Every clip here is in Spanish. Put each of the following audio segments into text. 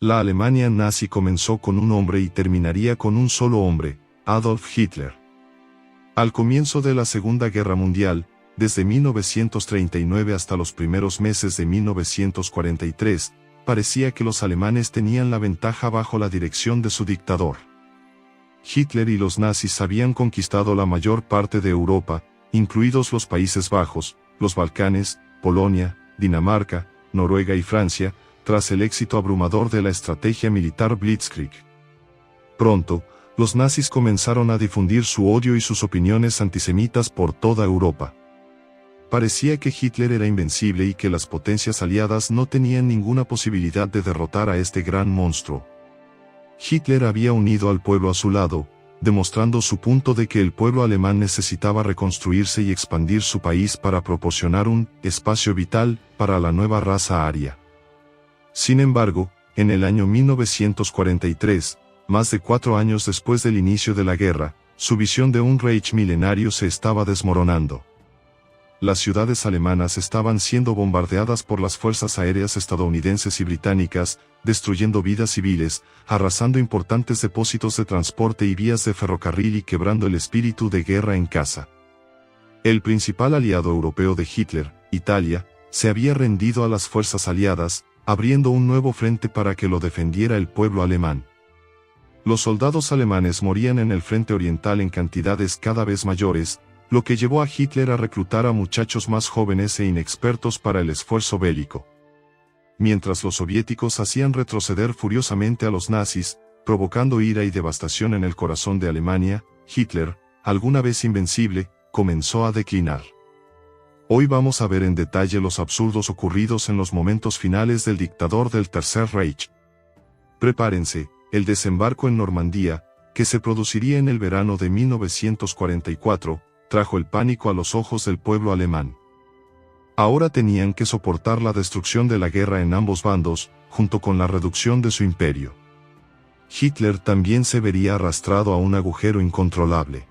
La Alemania nazi comenzó con un hombre y terminaría con un solo hombre, Adolf Hitler. Al comienzo de la Segunda Guerra Mundial, desde 1939 hasta los primeros meses de 1943, parecía que los alemanes tenían la ventaja bajo la dirección de su dictador. Hitler y los nazis habían conquistado la mayor parte de Europa, incluidos los Países Bajos, los Balcanes, Polonia, Dinamarca, Noruega y Francia, tras el éxito abrumador de la estrategia militar Blitzkrieg. Pronto, los nazis comenzaron a difundir su odio y sus opiniones antisemitas por toda Europa. Parecía que Hitler era invencible y que las potencias aliadas no tenían ninguna posibilidad de derrotar a este gran monstruo. Hitler había unido al pueblo a su lado, demostrando su punto de que el pueblo alemán necesitaba reconstruirse y expandir su país para proporcionar un espacio vital para la nueva raza aria. Sin embargo, en el año 1943, más de 4 años después del inicio de la guerra, su visión de un Reich milenario se estaba desmoronando. Las ciudades alemanas estaban siendo bombardeadas por las fuerzas aéreas estadounidenses y británicas, destruyendo vidas civiles, arrasando importantes depósitos de transporte y vías de ferrocarril y quebrando el espíritu de guerra en casa. El principal aliado europeo de Hitler, Italia, se había rendido a las fuerzas aliadas, abriendo un nuevo frente para que lo defendiera el pueblo alemán. Los soldados alemanes morían en el frente oriental en cantidades cada vez mayores, lo que llevó a Hitler a reclutar a muchachos más jóvenes e inexpertos para el esfuerzo bélico. Mientras los soviéticos hacían retroceder furiosamente a los nazis, provocando ira y devastación en el corazón de Alemania, Hitler, alguna vez invencible, comenzó a declinar. Hoy vamos a ver en detalle los absurdos ocurridos en los momentos finales del dictador del Tercer Reich. Prepárense, el desembarco en Normandía, que se produciría en el verano de 1944, trajo el pánico a los ojos del pueblo alemán. Ahora tenían que soportar la destrucción de la guerra en ambos bandos, junto con la reducción de su imperio. Hitler también se vería arrastrado a un agujero incontrolable.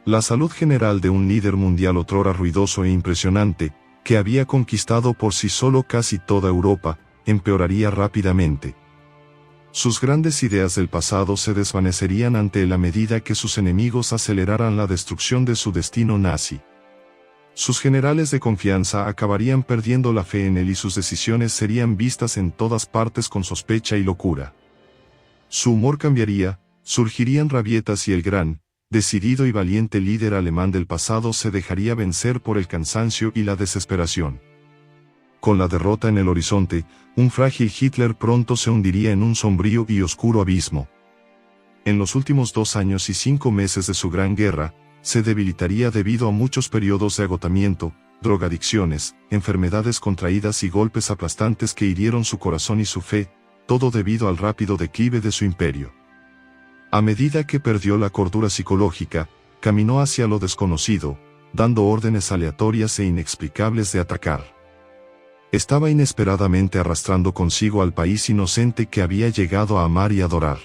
La salud general de un líder mundial otrora ruidoso e impresionante, que había conquistado por sí solo casi toda Europa, empeoraría rápidamente. Sus grandes ideas del pasado se desvanecerían ante la medida que sus enemigos aceleraran la destrucción de su destino nazi. Sus generales de confianza acabarían perdiendo la fe en él y sus decisiones serían vistas en todas partes con sospecha y locura. Su humor cambiaría, surgirían rabietas y el gran, decidido y valiente líder alemán del pasado se dejaría vencer por el cansancio y la desesperación. Con la derrota en el horizonte, un frágil Hitler pronto se hundiría en un sombrío y oscuro abismo. En los últimos 2 años y 5 meses de su gran guerra, se debilitaría debido a muchos periodos de agotamiento, drogadicciones, enfermedades contraídas y golpes aplastantes que hirieron su corazón y su fe, todo debido al rápido declive de su imperio. A medida que perdió la cordura psicológica, caminó hacia lo desconocido, dando órdenes aleatorias e inexplicables de atacar. Estaba inesperadamente arrastrando consigo al país inocente que había llegado a amar y adorar.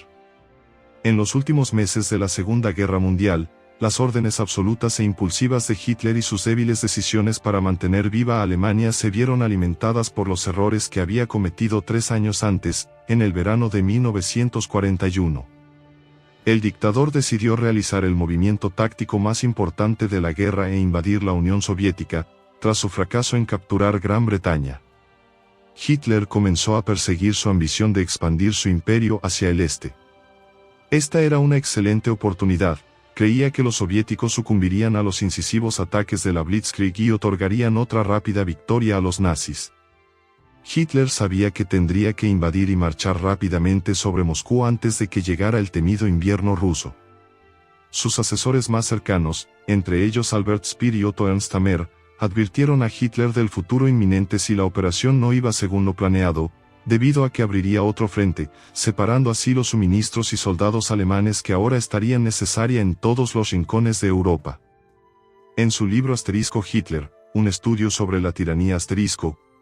En los últimos meses de la Segunda Guerra Mundial, las órdenes absolutas e impulsivas de Hitler y sus débiles decisiones para mantener viva a Alemania se vieron alimentadas por los errores que había cometido 3 años antes, en el verano de 1941. El dictador decidió realizar el movimiento táctico más importante de la guerra e invadir la Unión Soviética, tras su fracaso en capturar Gran Bretaña. Hitler comenzó a perseguir su ambición de expandir su imperio hacia el este. Esta era una excelente oportunidad. Creía que los soviéticos sucumbirían a los incisivos ataques de la Blitzkrieg y otorgarían otra rápida victoria a los nazis. Hitler sabía que tendría que invadir y marchar rápidamente sobre Moscú antes de que llegara el temido invierno ruso. Sus asesores más cercanos, entre ellos Albert Speer y Otto Ernst Hammer, advirtieron a Hitler del futuro inminente si la operación no iba según lo planeado, debido a que abriría otro frente, separando así los suministros y soldados alemanes que ahora estarían necesarios en todos los rincones de Europa. En su libro Hitler, un estudio sobre la tiranía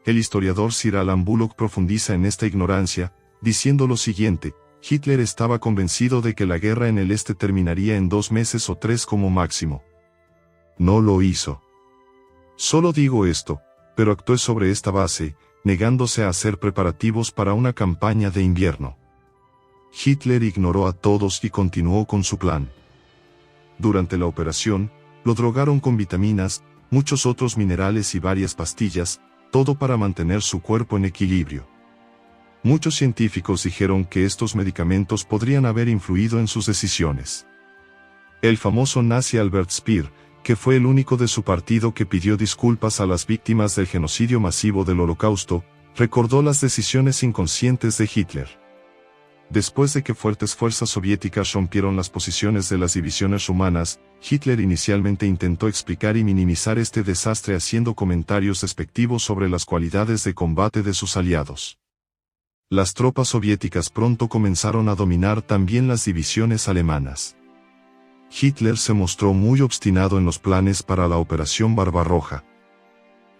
el historiador Sir Alan Bullock profundiza en esta ignorancia, diciendo lo siguiente: Hitler estaba convencido de que la guerra en el este terminaría en 2 meses o 3 como máximo. No lo hizo. Solo digo esto, pero actué sobre esta base, negándose a hacer preparativos para una campaña de invierno. Hitler ignoró a todos y continuó con su plan. Durante la operación, lo drogaron con vitaminas, muchos otros minerales y varias pastillas, todo para mantener su cuerpo en equilibrio. Muchos científicos dijeron que estos medicamentos podrían haber influido en sus decisiones. El famoso nazi Albert Speer, que fue el único de su partido que pidió disculpas a las víctimas del genocidio masivo del Holocausto, recordó las decisiones inconscientes de Hitler. Después de que fuertes fuerzas soviéticas rompieron las posiciones de las divisiones rumanas, Hitler inicialmente intentó explicar y minimizar este desastre haciendo comentarios despectivos sobre las cualidades de combate de sus aliados. Las tropas soviéticas pronto comenzaron a dominar también las divisiones alemanas. Hitler se mostró muy obstinado en los planes para la Operación Barbarroja.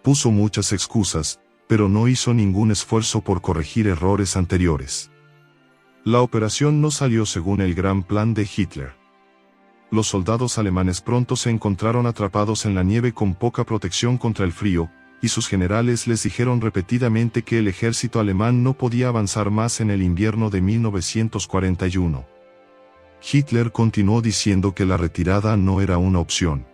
Puso muchas excusas, pero no hizo ningún esfuerzo por corregir errores anteriores. La operación no salió según el gran plan de Hitler. Los soldados alemanes pronto se encontraron atrapados en la nieve con poca protección contra el frío, y sus generales les dijeron repetidamente que el ejército alemán no podía avanzar más en el invierno de 1941. Hitler continuó diciendo que la retirada no era una opción.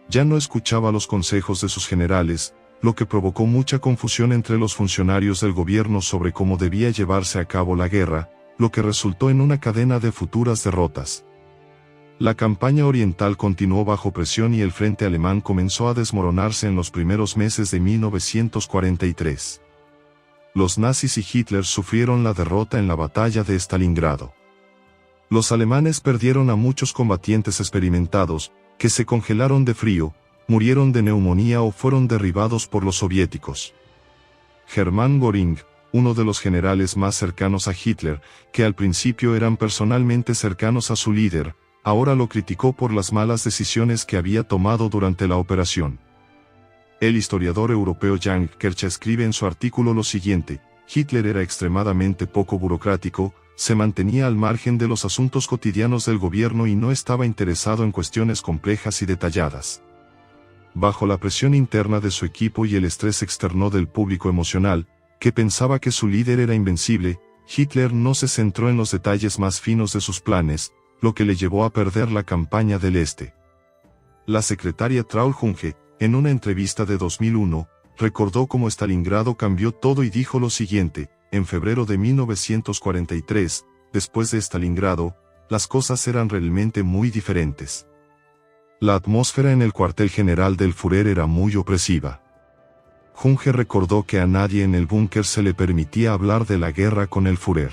Ya no escuchaba los consejos de sus generales, lo que provocó mucha confusión entre los funcionarios del gobierno sobre cómo debía llevarse a cabo la guerra, lo que resultó en una cadena de futuras derrotas. La campaña oriental continuó bajo presión y el frente alemán comenzó a desmoronarse en los primeros meses de 1943. Los nazis y Hitler sufrieron la derrota en la batalla de Stalingrado. Los alemanes perdieron a muchos combatientes experimentados, que se congelaron de frío, murieron de neumonía o fueron derribados por los soviéticos. Hermann Göring, uno de los generales más cercanos a Hitler, que al principio eran personalmente cercanos a su líder, ahora lo criticó por las malas decisiones que había tomado durante la operación. El historiador europeo Jan Kercha escribe en su artículo lo siguiente: Hitler era extremadamente poco burocrático, se mantenía al margen de los asuntos cotidianos del gobierno y no estaba interesado en cuestiones complejas y detalladas. Bajo la presión interna de su equipo y el estrés externo del público emocional, que pensaba que su líder era invencible, Hitler no se centró en los detalles más finos de sus planes, lo que le llevó a perder la campaña del Este. La secretaria Traul Junge, en una entrevista de 2001, recordó cómo Stalingrado cambió todo y dijo lo siguiente: en febrero de 1943, después de Stalingrado, las cosas eran realmente muy diferentes. La atmósfera en el cuartel general del Führer era muy opresiva. Junge recordó que a nadie en el búnker se le permitía hablar de la guerra con el Führer.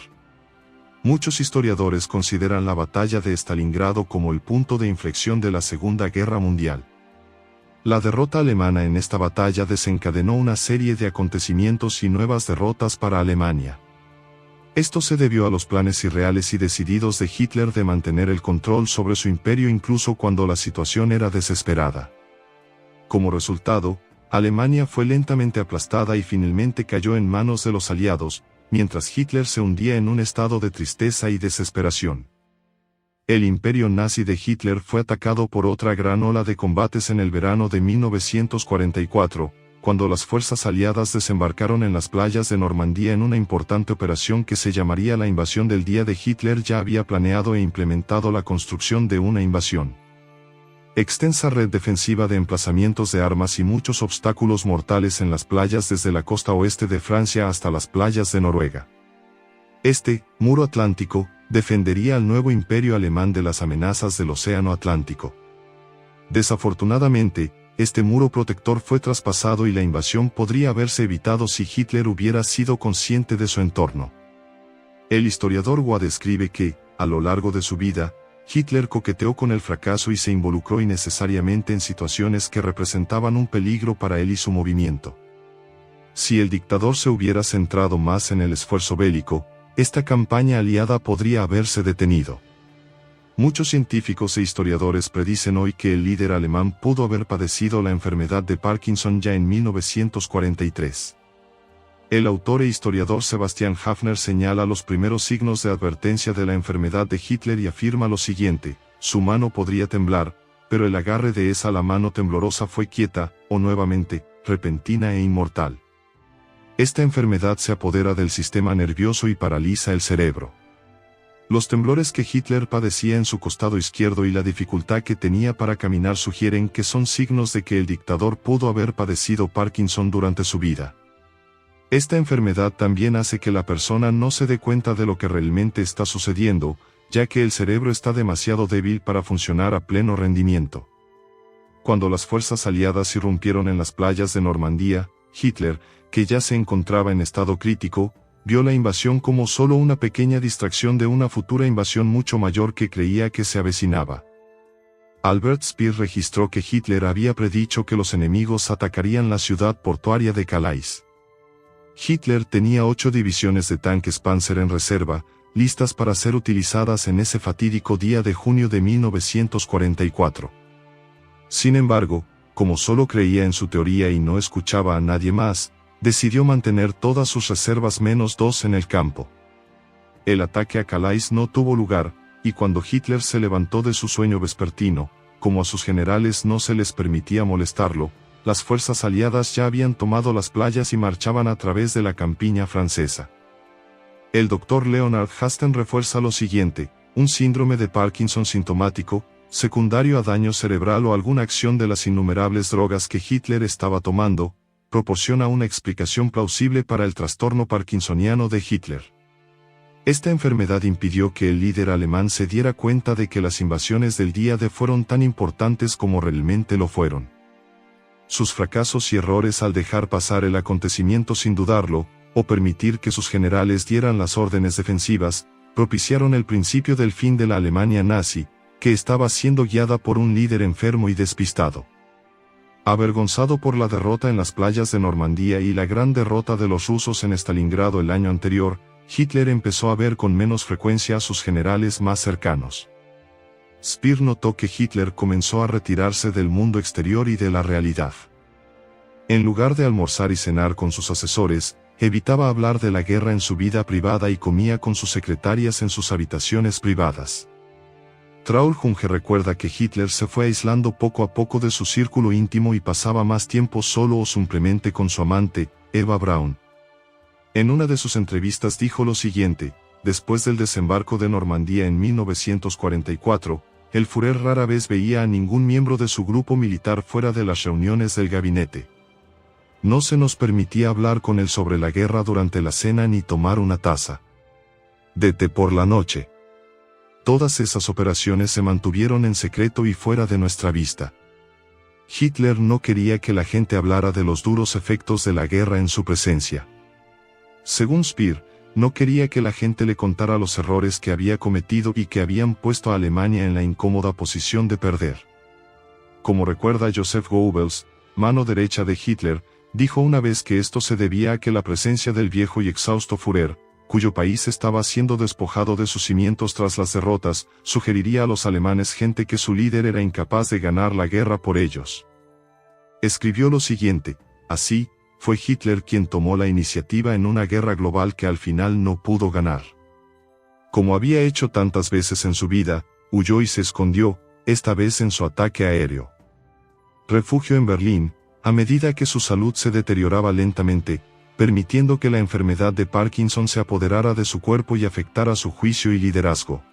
Muchos historiadores consideran la batalla de Stalingrado como el punto de inflexión de la Segunda Guerra Mundial. La derrota alemana en esta batalla desencadenó una serie de acontecimientos y nuevas derrotas para Alemania. Esto se debió a los planes irreales y decididos de Hitler de mantener el control sobre su imperio incluso cuando la situación era desesperada. Como resultado, Alemania fue lentamente aplastada y finalmente cayó en manos de los aliados, mientras Hitler se hundía en un estado de tristeza y desesperación. El imperio nazi de Hitler fue atacado por otra gran ola de combates en el verano de 1944, cuando las fuerzas aliadas desembarcaron en las playas de Normandía en una importante operación que se llamaría la invasión del día de Hitler. Ya había planeado e implementado la construcción de una invasión. Extensa red defensiva de emplazamientos de armas y muchos obstáculos mortales en las playas desde la costa oeste de Francia hasta las playas de Noruega. Este muro atlántico defendería al nuevo imperio alemán de las amenazas del Océano Atlántico. Desafortunadamente, este muro protector fue traspasado y la invasión podría haberse evitado si Hitler hubiera sido consciente de su entorno. El historiador Watt escribe que, a lo largo de su vida, Hitler coqueteó con el fracaso y se involucró innecesariamente en situaciones que representaban un peligro para él y su movimiento. Si el dictador se hubiera centrado más en el esfuerzo bélico, esta campaña aliada podría haberse detenido. Muchos científicos e historiadores predicen hoy que el líder alemán pudo haber padecido la enfermedad de Parkinson ya en 1943. El autor e historiador Sebastian Hafner señala los primeros signos de advertencia de la enfermedad de Hitler y afirma lo siguiente: su mano podría temblar, pero el agarre de la mano temblorosa fue quieta, o nuevamente, repentina e inmortal. Esta enfermedad se apodera del sistema nervioso y paraliza el cerebro. Los temblores que Hitler padecía en su costado izquierdo y la dificultad que tenía para caminar sugieren que son signos de que el dictador pudo haber padecido Parkinson durante su vida. Esta enfermedad también hace que la persona no se dé cuenta de lo que realmente está sucediendo, ya que el cerebro está demasiado débil para funcionar a pleno rendimiento. Cuando las fuerzas aliadas irrumpieron en las playas de Normandía, Hitler, que ya se encontraba en estado crítico, vio la invasión como solo una pequeña distracción de una futura invasión mucho mayor que creía que se avecinaba. Albert Speer registró que Hitler había predicho que los enemigos atacarían la ciudad portuaria de Calais. Hitler tenía 8 divisiones de tanques Panzer en reserva, listas para ser utilizadas en ese fatídico día de junio de 1944. Sin embargo, como solo creía en su teoría y no escuchaba a nadie más, decidió mantener todas sus reservas menos 2 en el campo. El ataque a Calais no tuvo lugar, y cuando Hitler se levantó de su sueño vespertino, como a sus generales no se les permitía molestarlo, las fuerzas aliadas ya habían tomado las playas y marchaban a través de la campiña francesa. El Dr. Leonard Hasten refuerza lo siguiente: un síndrome de Parkinson sintomático, secundario a daño cerebral o alguna acción de las innumerables drogas que Hitler estaba tomando, proporciona una explicación plausible para el trastorno parkinsoniano de Hitler. Esta enfermedad impidió que el líder alemán se diera cuenta de que las invasiones del día D fueron tan importantes como realmente lo fueron. Sus fracasos y errores al dejar pasar el acontecimiento sin dudarlo, o permitir que sus generales dieran las órdenes defensivas, propiciaron el principio del fin de la Alemania nazi, que estaba siendo guiada por un líder enfermo y despistado. Avergonzado por la derrota en las playas de Normandía y la gran derrota de los rusos en Stalingrado el año anterior, Hitler empezó a ver con menos frecuencia a sus generales más cercanos. Speer notó que Hitler comenzó a retirarse del mundo exterior y de la realidad. En lugar de almorzar y cenar con sus asesores, evitaba hablar de la guerra en su vida privada y comía con sus secretarias en sus habitaciones privadas. Traul Junge recuerda que Hitler se fue aislando poco a poco de su círculo íntimo y pasaba más tiempo solo o simplemente con su amante, Eva Braun. En una de sus entrevistas dijo lo siguiente: después del desembarco de Normandía en 1944, el Führer rara vez veía a ningún miembro de su grupo militar fuera de las reuniones del gabinete. No se nos permitía hablar con él sobre la guerra durante la cena ni tomar una taza de té por la noche. Todas esas operaciones se mantuvieron en secreto y fuera de nuestra vista. Hitler no quería que la gente hablara de los duros efectos de la guerra en su presencia. Según Speer, no quería que la gente le contara los errores que había cometido y que habían puesto a Alemania en la incómoda posición de perder. Como recuerda Joseph Goebbels, mano derecha de Hitler, dijo una vez que esto se debía a que la presencia del viejo y exhausto Führer, cuyo país estaba siendo despojado de sus cimientos tras las derrotas, sugeriría a los alemanes gente que su líder era incapaz de ganar la guerra por ellos. Escribió lo siguiente: así, fue Hitler quien tomó la iniciativa en una guerra global que al final no pudo ganar. Como había hecho tantas veces en su vida, huyó y se escondió, esta vez en su ataque aéreo. Refugio en Berlín, a medida que su salud se deterioraba lentamente, permitiendo que la enfermedad de Parkinson se apoderara de su cuerpo y afectara su juicio y liderazgo.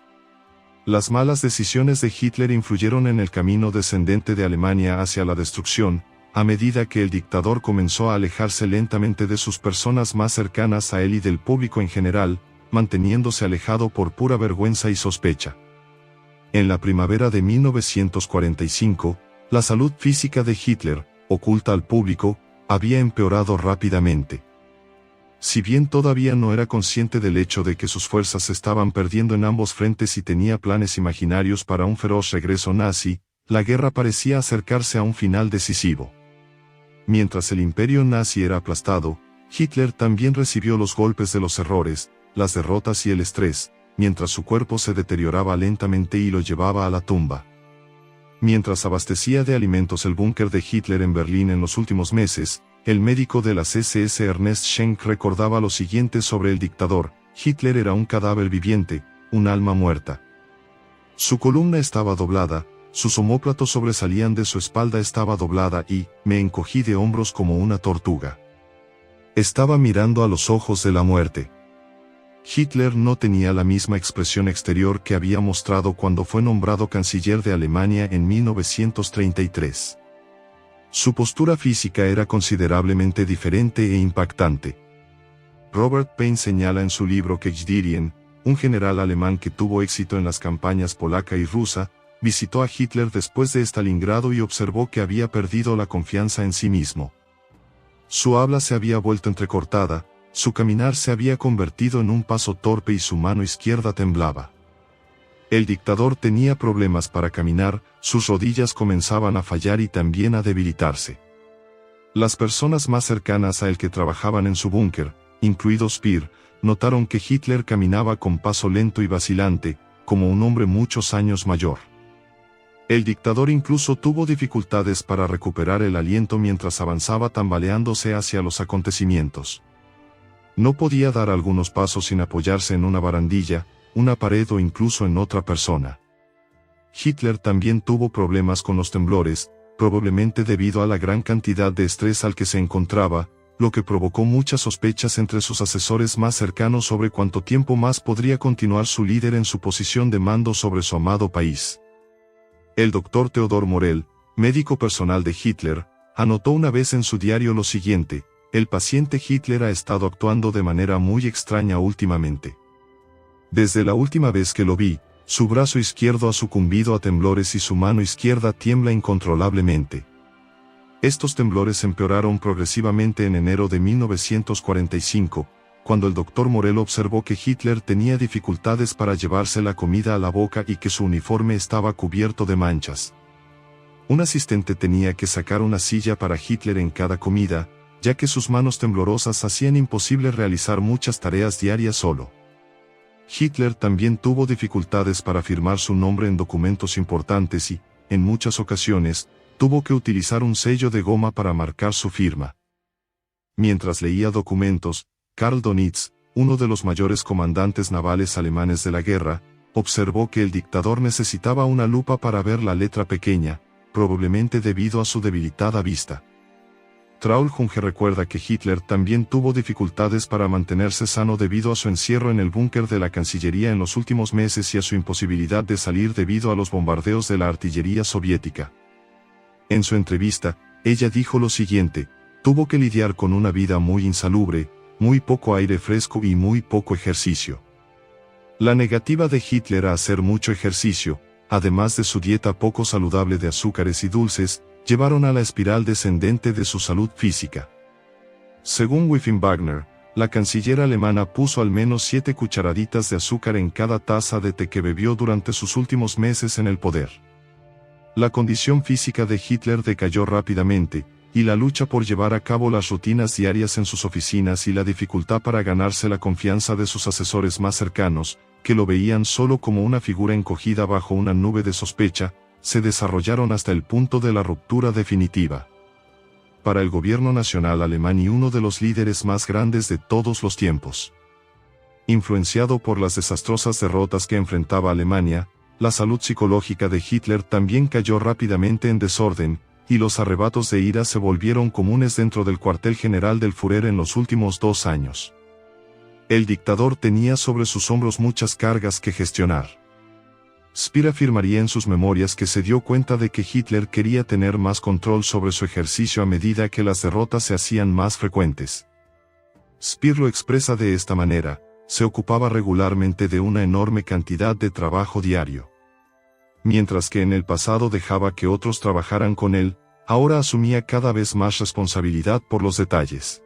Las malas decisiones de Hitler influyeron en el camino descendente de Alemania hacia la destrucción, a medida que el dictador comenzó a alejarse lentamente de sus personas más cercanas a él y del público en general, manteniéndose alejado por pura vergüenza y sospecha. En la primavera de 1945, la salud física de Hitler, oculta al público, había empeorado rápidamente. Si bien todavía no era consciente del hecho de que sus fuerzas se estaban perdiendo en ambos frentes y tenía planes imaginarios para un feroz regreso nazi, la guerra parecía acercarse a un final decisivo. Mientras el imperio nazi era aplastado, Hitler también recibió los golpes de los errores, las derrotas y el estrés, mientras su cuerpo se deterioraba lentamente y lo llevaba a la tumba. Mientras abastecía de alimentos el búnker de Hitler en Berlín en los últimos meses, el médico de las SS Ernest Schenk recordaba lo siguiente sobre el dictador: Hitler era un cadáver viviente, un alma muerta. Su columna estaba doblada, sus omóplatos sobresalían de su espalda estaba doblada y me encogí de hombros como una tortuga. Estaba mirando a los ojos de la muerte. Hitler no tenía la misma expresión exterior que había mostrado cuando fue nombrado canciller de Alemania en 1933. Su postura física era considerablemente diferente e impactante. Robert Paine señala en su libro que Guderian, un general alemán que tuvo éxito en las campañas polaca y rusa, visitó a Hitler después de Stalingrado y observó que había perdido la confianza en sí mismo. Su habla se había vuelto entrecortada, su caminar se había convertido en un paso torpe y su mano izquierda temblaba. El dictador tenía problemas para caminar, sus rodillas comenzaban a fallar y también a debilitarse. Las personas más cercanas a él que trabajaban en su búnker, incluido Speer, notaron que Hitler caminaba con paso lento y vacilante, como un hombre muchos años mayor. El dictador incluso tuvo dificultades para recuperar el aliento mientras avanzaba tambaleándose hacia los acontecimientos. No podía dar algunos pasos sin apoyarse en una barandilla, una pared o incluso en otra persona. Hitler también tuvo problemas con los temblores, probablemente debido a la gran cantidad de estrés al que se encontraba, lo que provocó muchas sospechas entre sus asesores más cercanos sobre cuánto tiempo más podría continuar su líder en su posición de mando sobre su amado país. El doctor Theodor Morell, médico personal de Hitler, anotó una vez en su diario lo siguiente: el paciente Hitler ha estado actuando de manera muy extraña últimamente. Desde la última vez que lo vi, su brazo izquierdo ha sucumbido a temblores y su mano izquierda tiembla incontrolablemente. Estos temblores empeoraron progresivamente en enero de 1945, cuando el doctor Morell observó que Hitler tenía dificultades para llevarse la comida a la boca y que su uniforme estaba cubierto de manchas. Un asistente tenía que sacar una silla para Hitler en cada comida, ya que sus manos temblorosas hacían imposible realizar muchas tareas diarias solo. Hitler también tuvo dificultades para firmar su nombre en documentos importantes y, en muchas ocasiones, tuvo que utilizar un sello de goma para marcar su firma. Mientras leía documentos, Karl Donitz, uno de los mayores comandantes navales alemanes de la guerra, observó que el dictador necesitaba una lupa para ver la letra pequeña, probablemente debido a su debilitada vista. Traul Junge recuerda que Hitler también tuvo dificultades para mantenerse sano debido a su encierro en el búnker de la Cancillería en los últimos meses y a su imposibilidad de salir debido a los bombardeos de la artillería soviética. En su entrevista, ella dijo lo siguiente: tuvo que lidiar con una vida muy insalubre, muy poco aire fresco y muy poco ejercicio. La negativa de Hitler a hacer mucho ejercicio, además de su dieta poco saludable de azúcares y dulces, llevaron a la espiral descendente de su salud física. Según Wolfgang Wagner, la canciller alemana puso al menos 7 cucharaditas de azúcar en cada taza de té que bebió durante sus últimos meses en el poder. La condición física de Hitler decayó rápidamente, y la lucha por llevar a cabo las rutinas diarias en sus oficinas y la dificultad para ganarse la confianza de sus asesores más cercanos, que lo veían solo como una figura encogida bajo una nube de sospecha, se desarrollaron hasta el punto de la ruptura definitiva. Para el gobierno nacional alemán y uno de los líderes más grandes de todos los tiempos. Influenciado por las desastrosas derrotas que enfrentaba Alemania, la salud psicológica de Hitler también cayó rápidamente en desorden, y los arrebatos de ira se volvieron comunes dentro del cuartel general del Führer en los últimos 2 años. El dictador tenía sobre sus hombros muchas cargas que gestionar. Speer afirmaría en sus memorias que se dio cuenta de que Hitler quería tener más control sobre su ejercicio a medida que las derrotas se hacían más frecuentes. Speer lo expresa de esta manera: se ocupaba regularmente de una enorme cantidad de trabajo diario. Mientras que en el pasado dejaba que otros trabajaran con él, ahora asumía cada vez más responsabilidad por los detalles.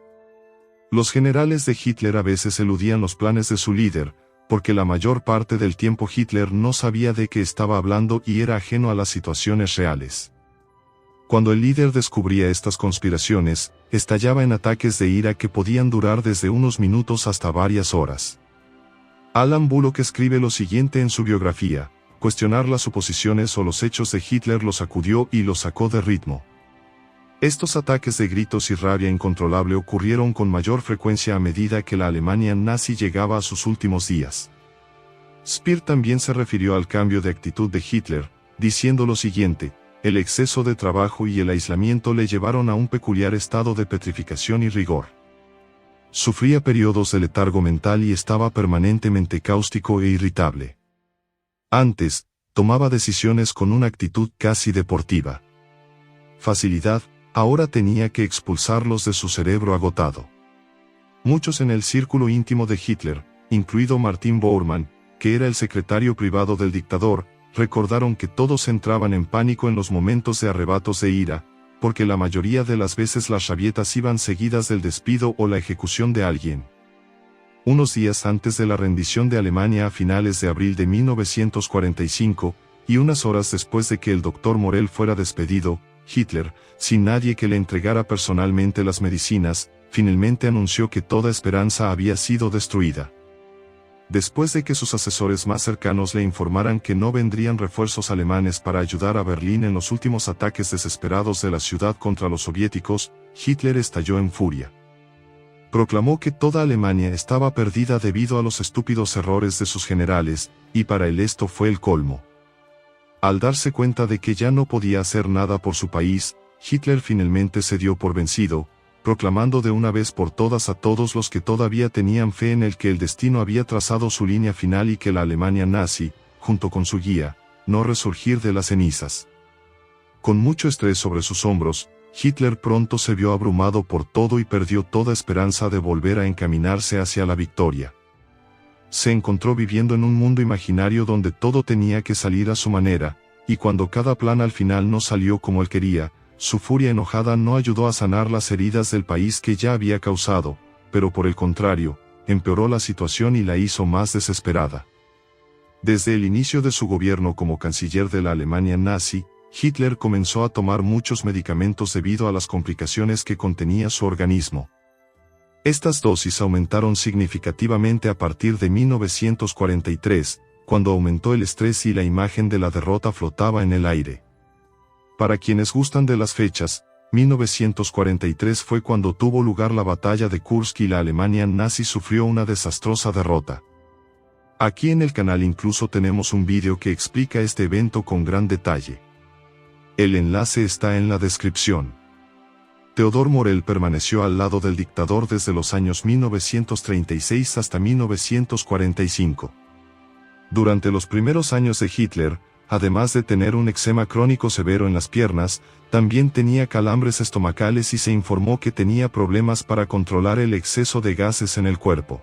Los generales de Hitler a veces eludían los planes de su líder, porque la mayor parte del tiempo Hitler no sabía de qué estaba hablando y era ajeno a las situaciones reales. Cuando el líder descubría estas conspiraciones, estallaba en ataques de ira que podían durar desde unos minutos hasta varias horas. Alan Bullock escribe lo siguiente en su biografía: cuestionar las suposiciones o los hechos de Hitler lo sacudió y lo sacó de ritmo. Estos ataques de gritos y rabia incontrolable ocurrieron con mayor frecuencia a medida que la Alemania nazi llegaba a sus últimos días. Speer también se refirió al cambio de actitud de Hitler, diciendo lo siguiente: el exceso de trabajo y el aislamiento le llevaron a un peculiar estado de petrificación y rigor. Sufría periodos de letargo mental y estaba permanentemente cáustico e irritable. Antes, tomaba decisiones con una actitud casi deportiva. Facilidad, ahora tenía que expulsarlos de su cerebro agotado. Muchos en el círculo íntimo de Hitler, incluido Martin Bormann, que era el secretario privado del dictador, recordaron que todos entraban en pánico en los momentos de arrebatos de ira, porque la mayoría de las veces las rabietas iban seguidas del despido o la ejecución de alguien. Unos días antes de la rendición de Alemania a finales de abril de 1945, y unas horas después de que el Dr. Morell fuera despedido, Hitler, sin nadie que le entregara personalmente las medicinas, finalmente anunció que toda esperanza había sido destruida. Después de que sus asesores más cercanos le informaran que no vendrían refuerzos alemanes para ayudar a Berlín en los últimos ataques desesperados de la ciudad contra los soviéticos, Hitler estalló en furia. Proclamó que toda Alemania estaba perdida debido a los estúpidos errores de sus generales, y para él esto fue el colmo. Al darse cuenta de que ya no podía hacer nada por su país, Hitler finalmente se dio por vencido, proclamando de una vez por todas a todos los que todavía tenían fe en el que el destino había trazado su línea final y que la Alemania nazi, junto con su guía, no resurgir de las cenizas. Con mucho estrés sobre sus hombros, Hitler pronto se vio abrumado por todo y perdió toda esperanza de volver a encaminarse hacia la victoria. Se encontró viviendo en un mundo imaginario donde todo tenía que salir a su manera, y cuando cada plan al final no salió como él quería, su furia enojada no ayudó a sanar las heridas del país que ya había causado, pero por el contrario, empeoró la situación y la hizo más desesperada. Desde el inicio de su gobierno como canciller de la Alemania nazi, Hitler comenzó a tomar muchos medicamentos debido a las complicaciones que contenía su organismo. Estas dosis aumentaron significativamente a partir de 1943, cuando aumentó el estrés y la imagen de la derrota flotaba en el aire. Para quienes gustan de las fechas, 1943 fue cuando tuvo lugar la batalla de Kursk y la Alemania nazi sufrió una desastrosa derrota. Aquí en el canal incluso tenemos un vídeo que explica este evento con gran detalle. El enlace está en la descripción. Theodor Morell permaneció al lado del dictador desde los años 1936 hasta 1945. Durante los primeros años de Hitler, además de tener un eczema crónico severo en las piernas, también tenía calambres estomacales y se informó que tenía problemas para controlar el exceso de gases en el cuerpo.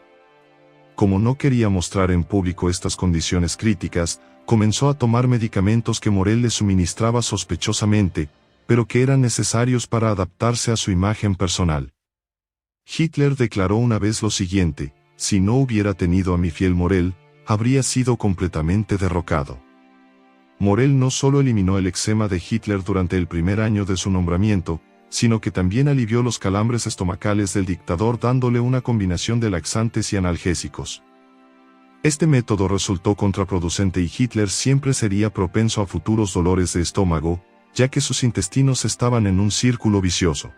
Como no quería mostrar en público estas condiciones críticas, comenzó a tomar medicamentos que Morell le suministraba sospechosamente, pero que eran necesarios para adaptarse a su imagen personal. Hitler declaró una vez lo siguiente: si no hubiera tenido a mi fiel Morell, habría sido completamente derrocado. Morell no solo eliminó el eczema de Hitler durante el primer año de su nombramiento, sino que también alivió los calambres estomacales del dictador dándole una combinación de laxantes y analgésicos. Este método resultó contraproducente y Hitler siempre sería propenso a futuros dolores de estómago, ya que sus intestinos estaban en un círculo vicioso.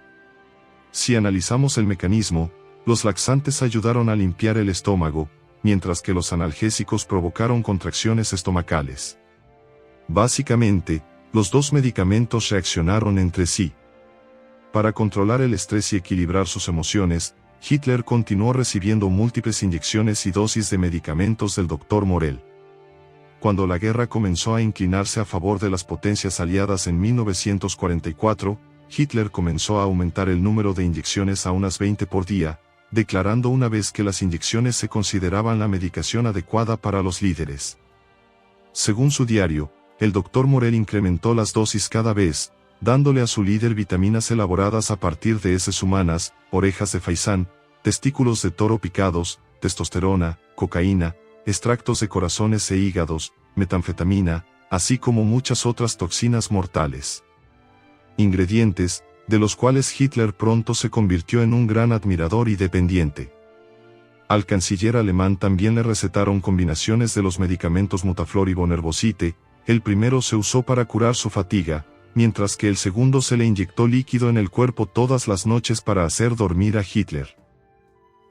Si analizamos el mecanismo, los laxantes ayudaron a limpiar el estómago, mientras que los analgésicos provocaron contracciones estomacales. Básicamente, los dos medicamentos reaccionaron entre sí. Para controlar el estrés y equilibrar sus emociones, Hitler continuó recibiendo múltiples inyecciones y dosis de medicamentos del Dr. Morell. Cuando la guerra comenzó a inclinarse a favor de las potencias aliadas en 1944, Hitler comenzó a aumentar el número de inyecciones a unas 20 por día, declarando una vez que las inyecciones se consideraban la medicación adecuada para los líderes. Según su diario, el Dr. Morell incrementó las dosis cada vez, dándole a su líder vitaminas elaboradas a partir de heces humanas, orejas de faisán, testículos de toro picados, testosterona, cocaína, extractos de corazones e hígados, metanfetamina, así como muchas otras toxinas mortales. Ingredientes, de los cuales Hitler pronto se convirtió en un gran admirador y dependiente. Al canciller alemán también le recetaron combinaciones de los medicamentos Mutaflor y Bonerbosite. El primero se usó para curar su fatiga, mientras que el segundo se le inyectó líquido en el cuerpo todas las noches para hacer dormir a Hitler.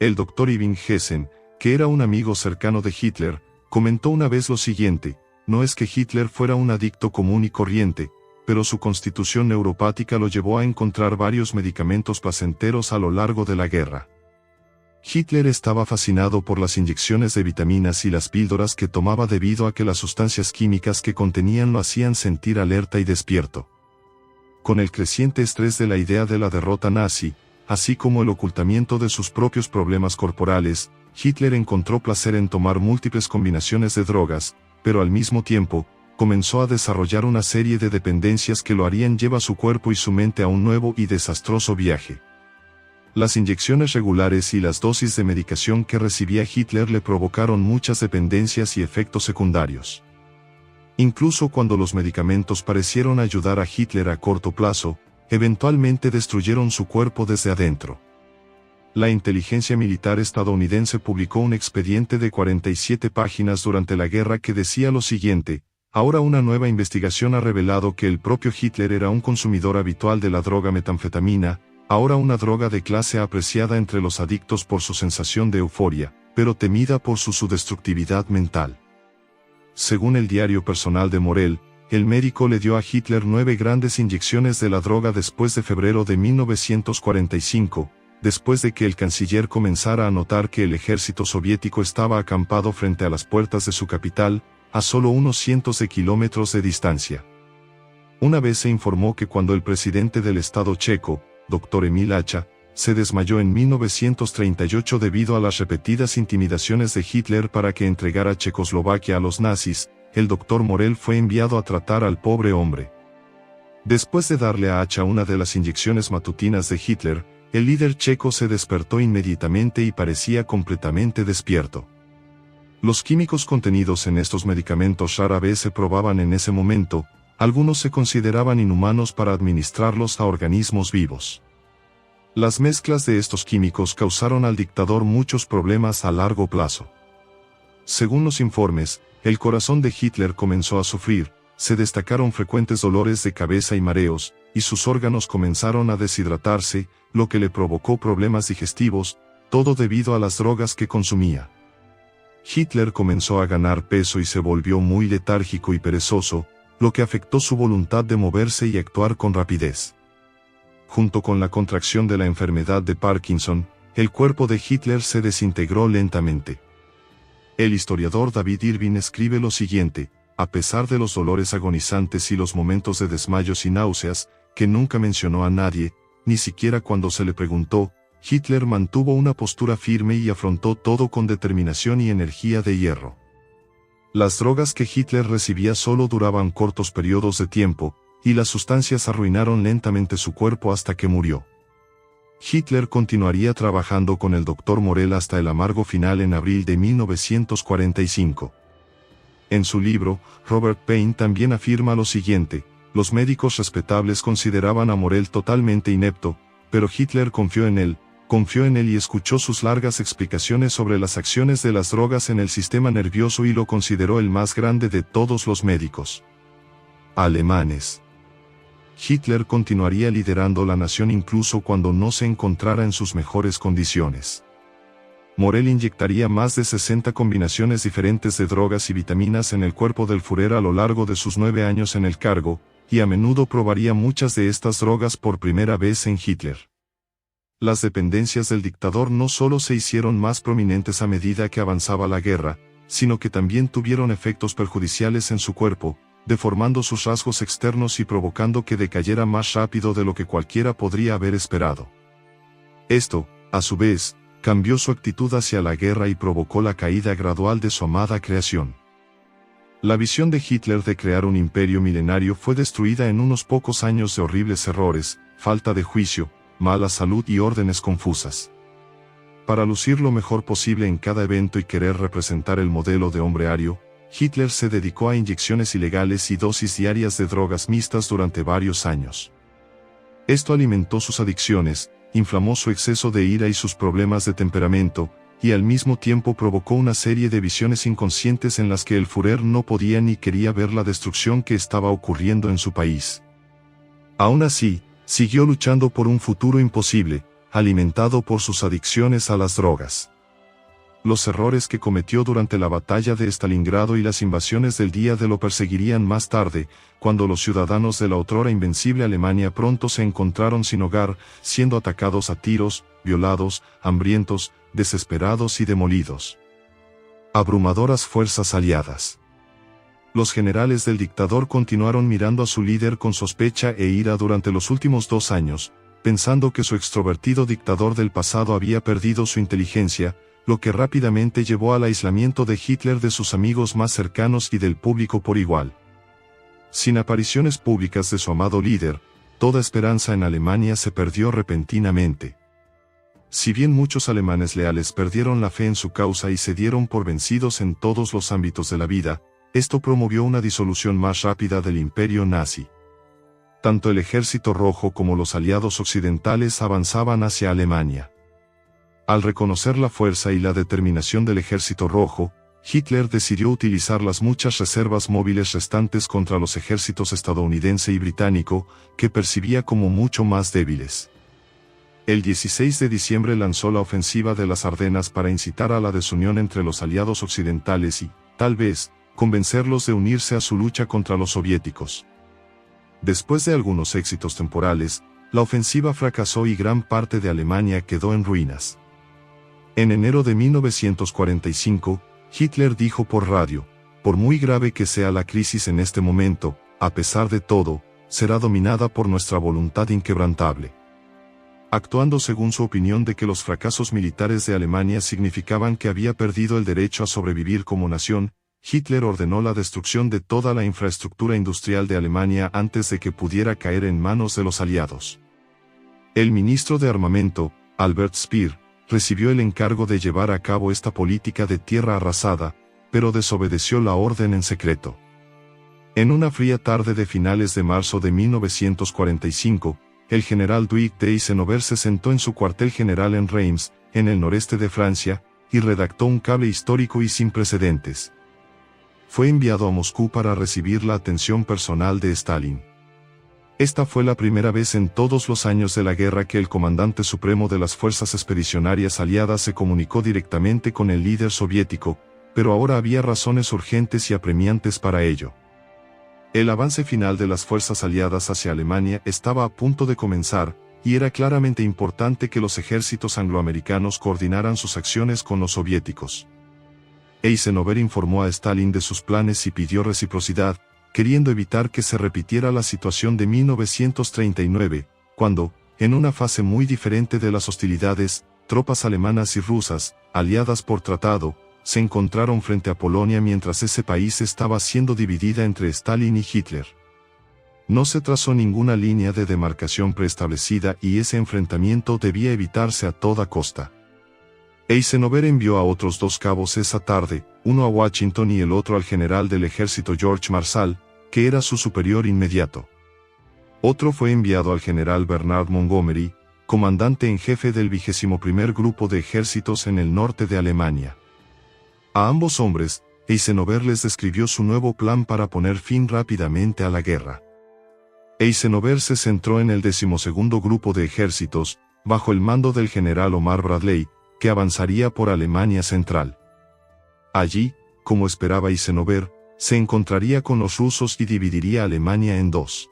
El Dr. Ibn Hessen, que era un amigo cercano de Hitler, comentó una vez lo siguiente: no es que Hitler fuera un adicto común y corriente, pero su constitución neuropática lo llevó a encontrar varios medicamentos placenteros a lo largo de la guerra. Hitler estaba fascinado por las inyecciones de vitaminas y las píldoras que tomaba debido a que las sustancias químicas que contenían lo hacían sentir alerta y despierto. Con el creciente estrés de la idea de la derrota nazi, así como el ocultamiento de sus propios problemas corporales, Hitler encontró placer en tomar múltiples combinaciones de drogas, pero al mismo tiempo, comenzó a desarrollar una serie de dependencias que lo harían llevar su cuerpo y su mente a un nuevo y desastroso viaje. Las inyecciones regulares y las dosis de medicación que recibía Hitler le provocaron muchas dependencias y efectos secundarios. Incluso cuando los medicamentos parecieron ayudar a Hitler a corto plazo, eventualmente destruyeron su cuerpo desde adentro. La inteligencia militar estadounidense publicó un expediente de 47 páginas durante la guerra que decía lo siguiente: ahora una nueva investigación ha revelado que el propio Hitler era un consumidor habitual de la droga metanfetamina, ahora una droga de clase apreciada entre los adictos por su sensación de euforia, pero temida por su destructividad mental. Según el diario personal de Morell, el médico le dio a Hitler 9 grandes inyecciones de la droga después de febrero de 1945, después de que el canciller comenzara a notar que el ejército soviético estaba acampado frente a las puertas de su capital, a solo unos cientos de kilómetros de distancia. Una vez se informó que cuando el presidente del Estado checo, Dr. Emil Hacha, se desmayó en 1938 debido a las repetidas intimidaciones de Hitler para que entregara Checoslovaquia a los nazis, el Dr. Morell fue enviado a tratar al pobre hombre. Después de darle a Hacha una de las inyecciones matutinas de Hitler, el líder checo se despertó inmediatamente y parecía completamente despierto. Los químicos contenidos en estos medicamentos rara vez se probaban en ese momento, algunos se consideraban inhumanos para administrarlos a organismos vivos. Las mezclas de estos químicos causaron al dictador muchos problemas a largo plazo. Según los informes, el corazón de Hitler comenzó a sufrir, se destacaron frecuentes dolores de cabeza y mareos, y sus órganos comenzaron a deshidratarse, lo que le provocó problemas digestivos, todo debido a las drogas que consumía. Hitler comenzó a ganar peso y se volvió muy letárgico y perezoso, lo que afectó su voluntad de moverse y actuar con rapidez. Junto con la contracción de la enfermedad de Parkinson, el cuerpo de Hitler se desintegró lentamente. El historiador David Irving escribe lo siguiente: a pesar de los dolores agonizantes y los momentos de desmayos y náuseas, que nunca mencionó a nadie, ni siquiera cuando se le preguntó, Hitler mantuvo una postura firme y afrontó todo con determinación y energía de hierro. Las drogas que Hitler recibía solo duraban cortos periodos de tiempo, y las sustancias arruinaron lentamente su cuerpo hasta que murió. Hitler continuaría trabajando con el Dr. Morell hasta el amargo final en abril de 1945. En su libro, Robert Payne también afirma lo siguiente: los médicos respetables consideraban a Morell totalmente inepto, pero Hitler confió en él y escuchó sus largas explicaciones sobre las acciones de las drogas en el sistema nervioso y lo consideró el más grande de todos los médicos alemanes. Hitler continuaría liderando la nación incluso cuando no se encontrara en sus mejores condiciones. Morell inyectaría más de 60 combinaciones diferentes de drogas y vitaminas en el cuerpo del Führer a lo largo de sus 9 años en el cargo, y a menudo probaría muchas de estas drogas por primera vez en Hitler. Las dependencias del dictador no solo se hicieron más prominentes a medida que avanzaba la guerra, sino que también tuvieron efectos perjudiciales en su cuerpo, deformando sus rasgos externos y provocando que decayera más rápido de lo que cualquiera podría haber esperado. Esto, a su vez, cambió su actitud hacia la guerra y provocó la caída gradual de su amada creación. La visión de Hitler de crear un imperio milenario fue destruida en unos pocos años de horribles errores, falta de juicio, mala salud y órdenes confusas. Para lucir lo mejor posible en cada evento y querer representar el modelo de hombre ario, Hitler se dedicó a inyecciones ilegales y dosis diarias de drogas mixtas durante varios años. Esto alimentó sus adicciones, inflamó su exceso de ira y sus problemas de temperamento, y al mismo tiempo provocó una serie de visiones inconscientes en las que el Führer no podía ni quería ver la destrucción que estaba ocurriendo en su país. Aún así, siguió luchando por un futuro imposible, alimentado por sus adicciones a las drogas. Los errores que cometió durante la batalla de Stalingrado y las invasiones del día D lo perseguirían más tarde, cuando los ciudadanos de la otrora invencible Alemania pronto se encontraron sin hogar, siendo atacados a tiros, violados, hambrientos, desesperados y demolidos. Abrumadoras fuerzas aliadas. Los generales del dictador continuaron mirando a su líder con sospecha e ira durante los últimos 2 años, pensando que su extrovertido dictador del pasado había perdido su inteligencia, lo que rápidamente llevó al aislamiento de Hitler de sus amigos más cercanos y del público por igual. Sin apariciones públicas de su amado líder, toda esperanza en Alemania se perdió repentinamente. Si bien muchos alemanes leales perdieron la fe en su causa y se dieron por vencidos en todos los ámbitos de la vida, esto promovió una disolución más rápida del imperio nazi. Tanto el Ejército Rojo como los aliados occidentales avanzaban hacia Alemania. Al reconocer la fuerza y la determinación del Ejército Rojo, Hitler decidió utilizar las muchas reservas móviles restantes contra los ejércitos estadounidense y británico, que percibía como mucho más débiles. El 16 de diciembre lanzó la ofensiva de las Ardenas para incitar a la desunión entre los aliados occidentales y, tal vez, convencerlos de unirse a su lucha contra los soviéticos. Después de algunos éxitos temporales, la ofensiva fracasó y gran parte de Alemania quedó en ruinas. En enero de 1945, Hitler dijo por radio: por muy grave que sea la crisis en este momento, a pesar de todo, será dominada por nuestra voluntad inquebrantable. Actuando según su opinión de que los fracasos militares de Alemania significaban que había perdido el derecho a sobrevivir como nación, Hitler ordenó la destrucción de toda la infraestructura industrial de Alemania antes de que pudiera caer en manos de los aliados. El ministro de Armamento, Albert Speer, recibió el encargo de llevar a cabo esta política de tierra arrasada, pero desobedeció la orden en secreto. En una fría tarde de finales de marzo de 1945, el general Duig de Eisenhower se sentó en su cuartel general en Reims, en el noreste de Francia, y redactó un cable histórico y sin precedentes. Fue enviado a Moscú para recibir la atención personal de Stalin. Esta fue la primera vez en todos los años de la guerra que el comandante supremo de las fuerzas expedicionarias aliadas se comunicó directamente con el líder soviético, pero ahora había razones urgentes y apremiantes para ello. El avance final de las fuerzas aliadas hacia Alemania estaba a punto de comenzar, y era claramente importante que los ejércitos angloamericanos coordinaran sus acciones con los soviéticos. Eisenhower informó a Stalin de sus planes y pidió reciprocidad, queriendo evitar que se repitiera la situación de 1939, cuando, en una fase muy diferente de las hostilidades, tropas alemanas y rusas, aliadas por tratado, se encontraron frente a Polonia mientras ese país estaba siendo dividida entre Stalin y Hitler. No se trazó ninguna línea de demarcación preestablecida y ese enfrentamiento debía evitarse a toda costa. Eisenhower envió a otros 2 cabos esa tarde, uno a Washington y el otro al general del ejército George Marshall, que era su superior inmediato. Otro fue enviado al general Bernard Montgomery, comandante en jefe del 21º Grupo de Ejércitos en el norte de Alemania. A ambos hombres, Eisenhower les describió su nuevo plan para poner fin rápidamente a la guerra. Eisenhower se centró en el 12º Grupo de Ejércitos, bajo el mando del general Omar Bradley, que avanzaría por Alemania Central. Allí, como esperaba Eisenhower, se encontraría con los rusos y dividiría Alemania en 2.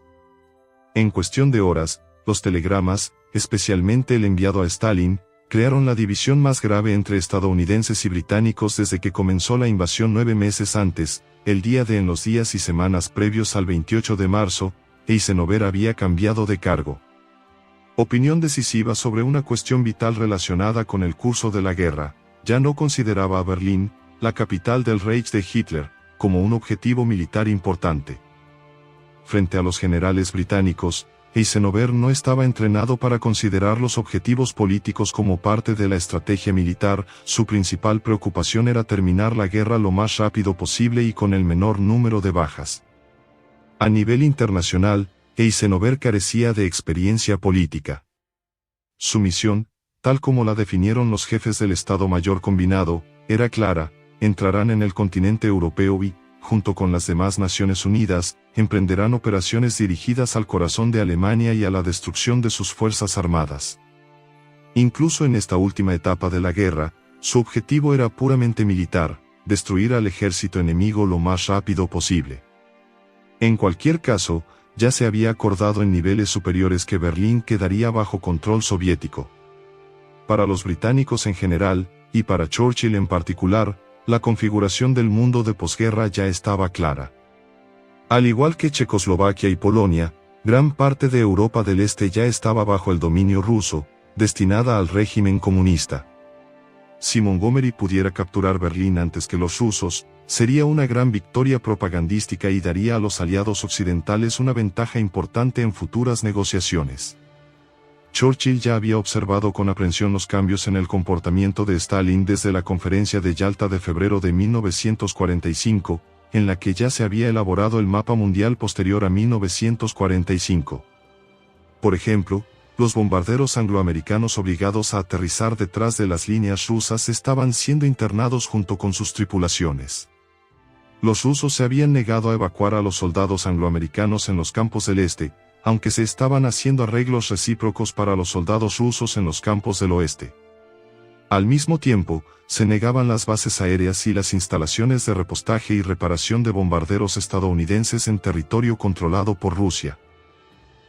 En cuestión de horas, los telegramas, especialmente el enviado a Stalin, crearon la división más grave entre estadounidenses y británicos desde que comenzó la invasión 9 meses antes, el día de en los días y semanas previos al 28 de marzo, Eisenhower había cambiado de cargo. Opinión decisiva sobre una cuestión vital relacionada con el curso de la guerra, ya no consideraba a Berlín, la capital del Reich de Hitler, como un objetivo militar importante. Frente a los generales británicos, Eisenhower no estaba entrenado para considerar los objetivos políticos como parte de la estrategia militar, su principal preocupación era terminar la guerra lo más rápido posible y con el menor número de bajas. A nivel internacional, Eisenhower carecía de experiencia política. Su misión, tal como la definieron los jefes del Estado Mayor Combinado, era clara: entrarán en el continente europeo y, junto con las demás Naciones Unidas, emprenderán operaciones dirigidas al corazón de Alemania y a la destrucción de sus fuerzas armadas. Incluso en esta última etapa de la guerra, Su objetivo era puramente militar, destruir al ejército enemigo lo más rápido posible. En cualquier caso, ya se había acordado en niveles superiores que Berlín quedaría bajo control soviético. Para los británicos en general, y para Churchill en particular, la configuración del mundo de posguerra ya estaba clara. Al igual que Checoslovaquia y Polonia, gran parte de Europa del Este ya estaba bajo el dominio ruso, destinada al régimen comunista. Si Montgomery pudiera capturar Berlín antes que los rusos, sería una gran victoria propagandística y daría a los aliados occidentales una ventaja importante en futuras negociaciones. Churchill ya había observado con aprensión los cambios en el comportamiento de Stalin desde la conferencia de Yalta de febrero de 1945, en la que ya se había elaborado el mapa mundial posterior a 1945. Por ejemplo, los bombarderos angloamericanos obligados a aterrizar detrás de las líneas rusas estaban siendo internados junto con sus tripulaciones. Los rusos se habían negado a evacuar a los soldados angloamericanos en los campos del este, aunque se estaban haciendo arreglos recíprocos para los soldados rusos en los campos del oeste. Al mismo tiempo, se negaban las bases aéreas y las instalaciones de repostaje y reparación de bombarderos estadounidenses en territorio controlado por Rusia.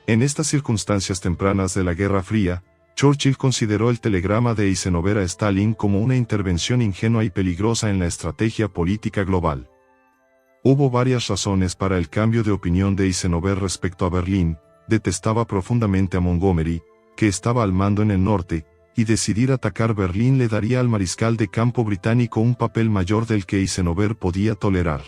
En estas circunstancias tempranas de la Guerra Fría, Churchill consideró el telegrama de Eisenhower a Stalin como una intervención ingenua y peligrosa en la estrategia política global. Hubo varias razones para el cambio de opinión de Eisenhower respecto a Berlín. Detestaba profundamente a Montgomery, que estaba al mando en el norte, y decidir atacar Berlín le daría al mariscal de campo británico un papel mayor del que Eisenhower podía tolerar.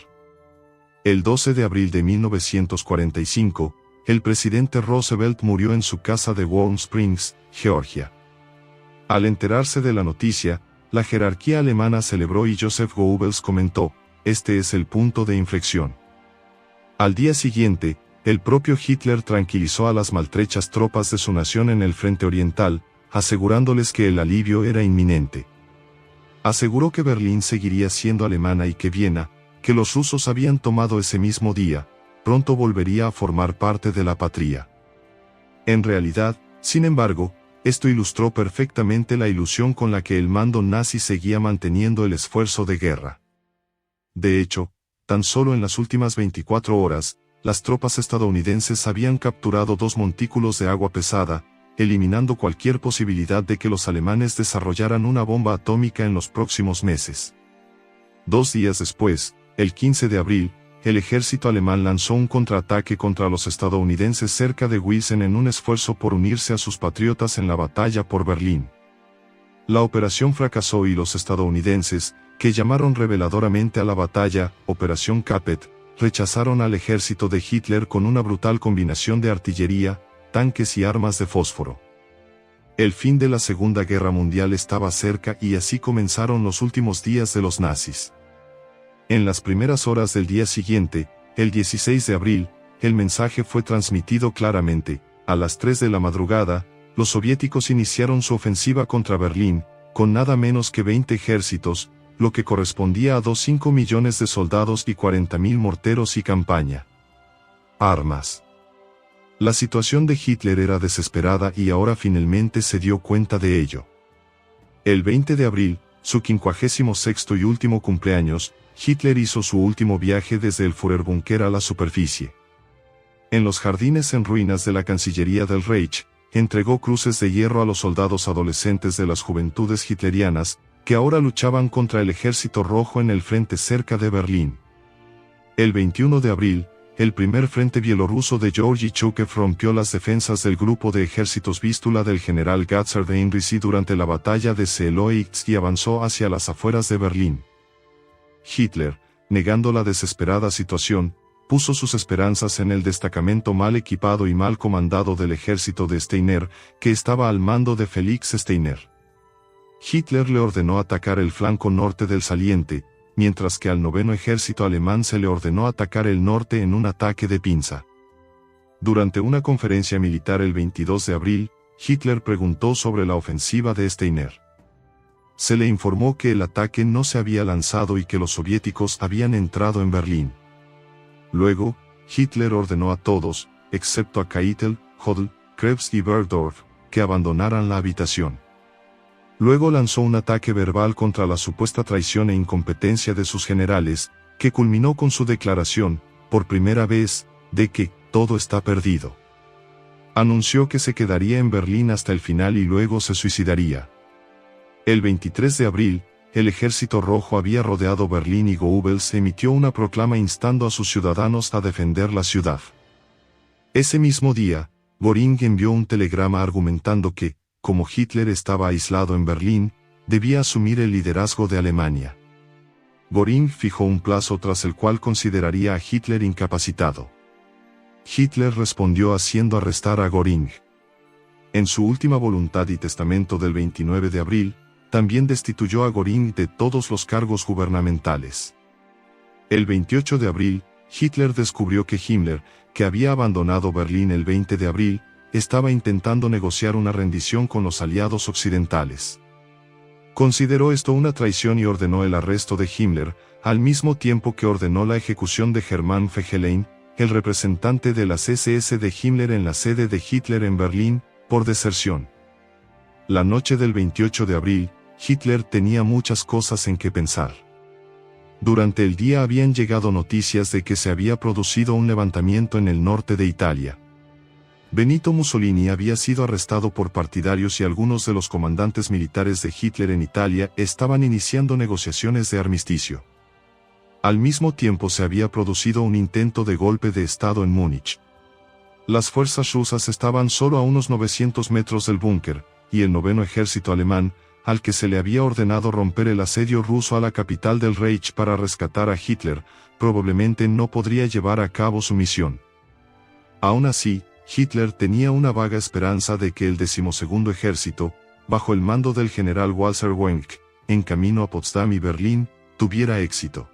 El 12 de abril de 1945, el presidente Roosevelt murió en su casa de Warm Springs, Georgia. Al enterarse de la noticia, la jerarquía alemana celebró y Joseph Goebbels comentó: "Este es el punto de inflexión". Al día siguiente, el propio Hitler tranquilizó a las maltrechas tropas de su nación en el frente oriental, asegurándoles que el alivio era inminente. Aseguró que Berlín seguiría siendo alemana y que Viena, que los rusos habían tomado ese mismo día, pronto volvería a formar parte de la patria. En realidad, sin embargo, esto ilustró perfectamente la ilusión con la que el mando nazi seguía manteniendo el esfuerzo de guerra. De hecho, tan solo en las últimas 24 horas, las tropas estadounidenses habían capturado 2 montículos de agua pesada, eliminando cualquier posibilidad de que los alemanes desarrollaran una bomba atómica en los próximos meses. 2 días después, el 15 de abril, el ejército alemán lanzó un contraataque contra los estadounidenses cerca de Wilson en un esfuerzo por unirse a sus patriotas en la batalla por Berlín. La operación fracasó y los estadounidenses, que llamaron reveladoramente a la batalla Operación Capet, rechazaron al ejército de Hitler con una brutal combinación de artillería, tanques y armas de fósforo. El fin de la Segunda Guerra Mundial estaba cerca y así comenzaron los últimos días de los nazis. En las primeras horas del día siguiente, el 16 de abril, el mensaje fue transmitido claramente: a las 3 de la madrugada, los soviéticos iniciaron su ofensiva contra Berlín, con nada menos que 20 ejércitos, lo que correspondía a 2,5 millones de soldados y 40.000 morteros y campaña. Armas. La situación de Hitler era desesperada y ahora finalmente se dio cuenta de ello. El 20 de abril, su 56º y último cumpleaños, Hitler hizo su último viaje desde el Führerbunker a la superficie. En los jardines en ruinas de la Cancillería del Reich, entregó cruces de hierro a los soldados adolescentes de las juventudes hitlerianas, que ahora luchaban contra el Ejército Rojo en el frente cerca de Berlín. El 21 de abril, el primer frente bielorruso de Georgy Chukov rompió las defensas del grupo de ejércitos Vístula del general Gatzer de Inrisi durante la batalla de Seeloitz y avanzó hacia las afueras de Berlín. Hitler, negando la desesperada situación, puso sus esperanzas en el destacamento mal equipado y mal comandado del ejército de Steiner, que estaba al mando de Felix Steiner. Hitler le ordenó atacar el flanco norte del saliente, mientras que al 9º ejército alemán se le ordenó atacar el norte en un ataque de pinza. Durante una conferencia militar el 22 de abril, Hitler preguntó sobre la ofensiva de Steiner. Se le informó que el ataque no se había lanzado y que los soviéticos habían entrado en Berlín. Luego, Hitler ordenó a todos, excepto a Keitel, Hodel, Krebs y Bergdorf, que abandonaran la habitación. Luego lanzó un ataque verbal contra la supuesta traición e incompetencia de sus generales, que culminó con su declaración, por primera vez, de que todo está perdido. Anunció que se quedaría en Berlín hasta el final y luego se suicidaría. El 23 de abril, el Ejército Rojo había rodeado Berlín y Goebbels emitió una proclama instando a sus ciudadanos a defender la ciudad. Ese mismo día, Göring envió un telegrama argumentando que, como Hitler estaba aislado en Berlín, debía asumir el liderazgo de Alemania. Göring fijó un plazo tras el cual consideraría a Hitler incapacitado. Hitler respondió haciendo arrestar a Göring. En su última voluntad y testamento del 29 de abril, también destituyó a Göring de todos los cargos gubernamentales. El 28 de abril, Hitler descubrió que Himmler, que había abandonado Berlín el 20 de abril, estaba intentando negociar una rendición con los aliados occidentales. Consideró esto una traición y ordenó el arresto de Himmler, al mismo tiempo que ordenó la ejecución de Hermann Fegelein, el representante de las SS de Himmler en la sede de Hitler en Berlín, por deserción. La noche del 28 de abril, Hitler tenía muchas cosas en que pensar. Durante el día habían llegado noticias de que se había producido un levantamiento en el norte de Italia. Benito Mussolini había sido arrestado por partidarios y algunos de los comandantes militares de Hitler en Italia estaban iniciando negociaciones de armisticio. Al mismo tiempo se había producido un intento de golpe de Estado en Múnich. Las fuerzas rusas estaban solo a unos 900 metros del búnker, y el 9º ejército alemán, al que se le había ordenado romper el asedio ruso a la capital del Reich para rescatar a Hitler, probablemente no podría llevar a cabo su misión. Aún así, Hitler tenía una vaga esperanza de que el 12º ejército, bajo el mando del general Walter Wenck, en camino a Potsdam y Berlín, tuviera éxito.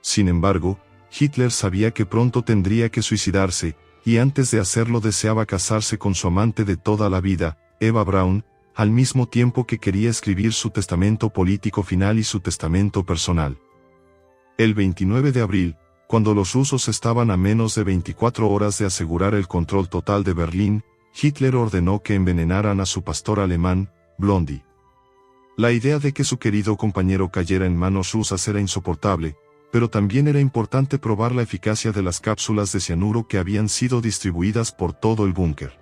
Sin embargo, Hitler sabía que pronto tendría que suicidarse, y antes de hacerlo deseaba casarse con su amante de toda la vida, Eva Braun, al mismo tiempo que quería escribir su testamento político final y su testamento personal. El 29 de abril, cuando los rusos estaban a menos de 24 horas de asegurar el control total de Berlín, Hitler ordenó que envenenaran a su pastor alemán, Blondie. La idea de que su querido compañero cayera en manos rusas era insoportable, pero también era importante probar la eficacia de las cápsulas de cianuro que habían sido distribuidas por todo el búnker.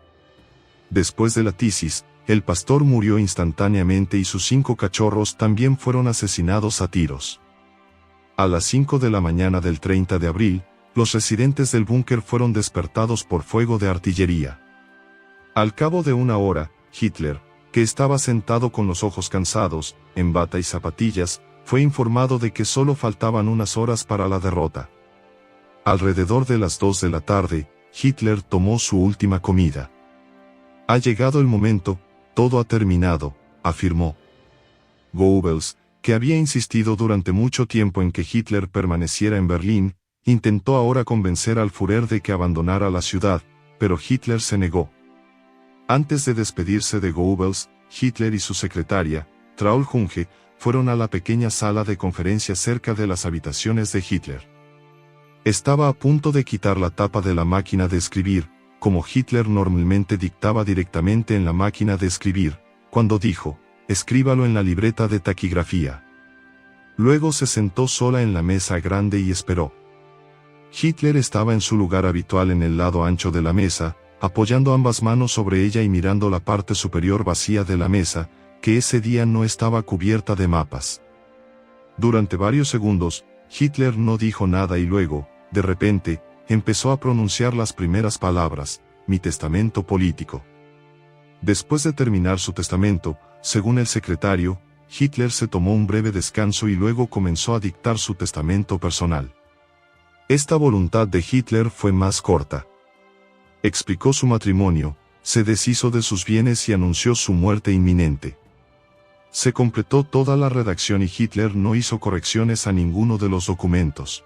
Después de la tisis, el pastor murió instantáneamente y sus 5 cachorros también fueron asesinados a tiros. A las 5 de la mañana del 30 de abril, los residentes del búnker fueron despertados por fuego de artillería. Al cabo de una hora, Hitler, que estaba sentado con los ojos cansados, en bata y zapatillas, fue informado de que solo faltaban unas horas para la derrota. Alrededor de las 2 de la tarde, Hitler tomó su última comida. Ha llegado el momento, todo ha terminado, afirmó. Goebbels, que había insistido durante mucho tiempo en que Hitler permaneciera en Berlín, intentó ahora convencer al Führer de que abandonara la ciudad, pero Hitler se negó. Antes de despedirse de Goebbels, Hitler y su secretaria, Traul Junge, fueron a la pequeña sala de conferencias cerca de las habitaciones de Hitler. Estaba a punto de quitar la tapa de la máquina de escribir, como Hitler normalmente dictaba directamente en la máquina de escribir, cuando dijo, escríbalo en la libreta de taquigrafía. Luego se sentó sola en la mesa grande y esperó. Hitler estaba en su lugar habitual en el lado ancho de la mesa, apoyando ambas manos sobre ella y mirando la parte superior vacía de la mesa, que ese día no estaba cubierta de mapas. Durante varios segundos, Hitler no dijo nada y luego, de repente, empezó a pronunciar las primeras palabras, mi testamento político. Después de terminar su testamento, según el secretario, Hitler se tomó un breve descanso y luego comenzó a dictar su testamento personal. Esta voluntad de Hitler fue más corta. Explicó su matrimonio, se deshizo de sus bienes y anunció su muerte inminente. Se completó toda la redacción y Hitler no hizo correcciones a ninguno de los documentos.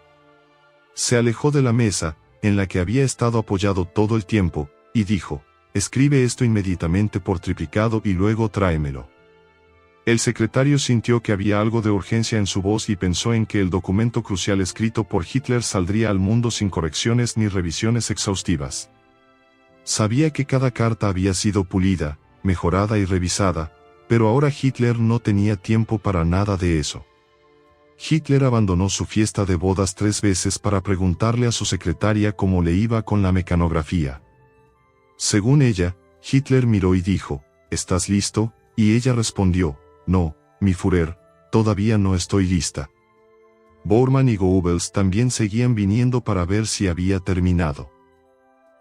Se alejó de la mesa, en la que había estado apoyado todo el tiempo, y dijo, escribe esto inmediatamente por triplicado y luego tráemelo. El secretario sintió que había algo de urgencia en su voz y pensó en que el documento crucial escrito por Hitler saldría al mundo sin correcciones ni revisiones exhaustivas. Sabía que cada carta había sido pulida, mejorada y revisada, pero ahora Hitler no tenía tiempo para nada de eso. Hitler abandonó su fiesta de bodas 3 veces para preguntarle a su secretaria cómo le iba con la mecanografía. Según ella, Hitler miró y dijo, ¿estás listo? Y ella respondió, no, mi Führer, todavía no estoy lista. Bormann y Goebbels también seguían viniendo para ver si había terminado.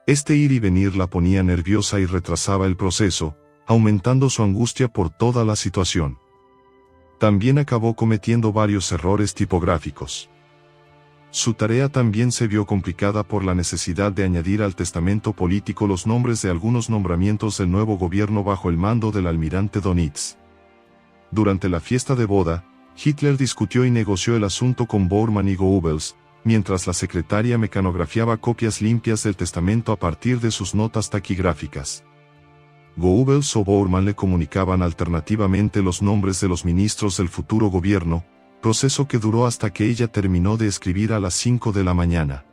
Este ir y venir la ponía nerviosa y retrasaba el proceso, aumentando su angustia por toda la situación. También acabó cometiendo varios errores tipográficos. Su tarea también se vio complicada por la necesidad de añadir al testamento político los nombres de algunos nombramientos del nuevo gobierno bajo el mando del almirante Dönitz. Durante la fiesta de boda, Hitler discutió y negoció el asunto con Bormann y Goebbels, mientras la secretaria mecanografiaba copias limpias del testamento a partir de sus notas taquigráficas. Goebbels o Bormann le comunicaban alternativamente los nombres de los ministros del futuro gobierno, proceso que duró hasta que ella terminó de escribir a las 5 de la mañana.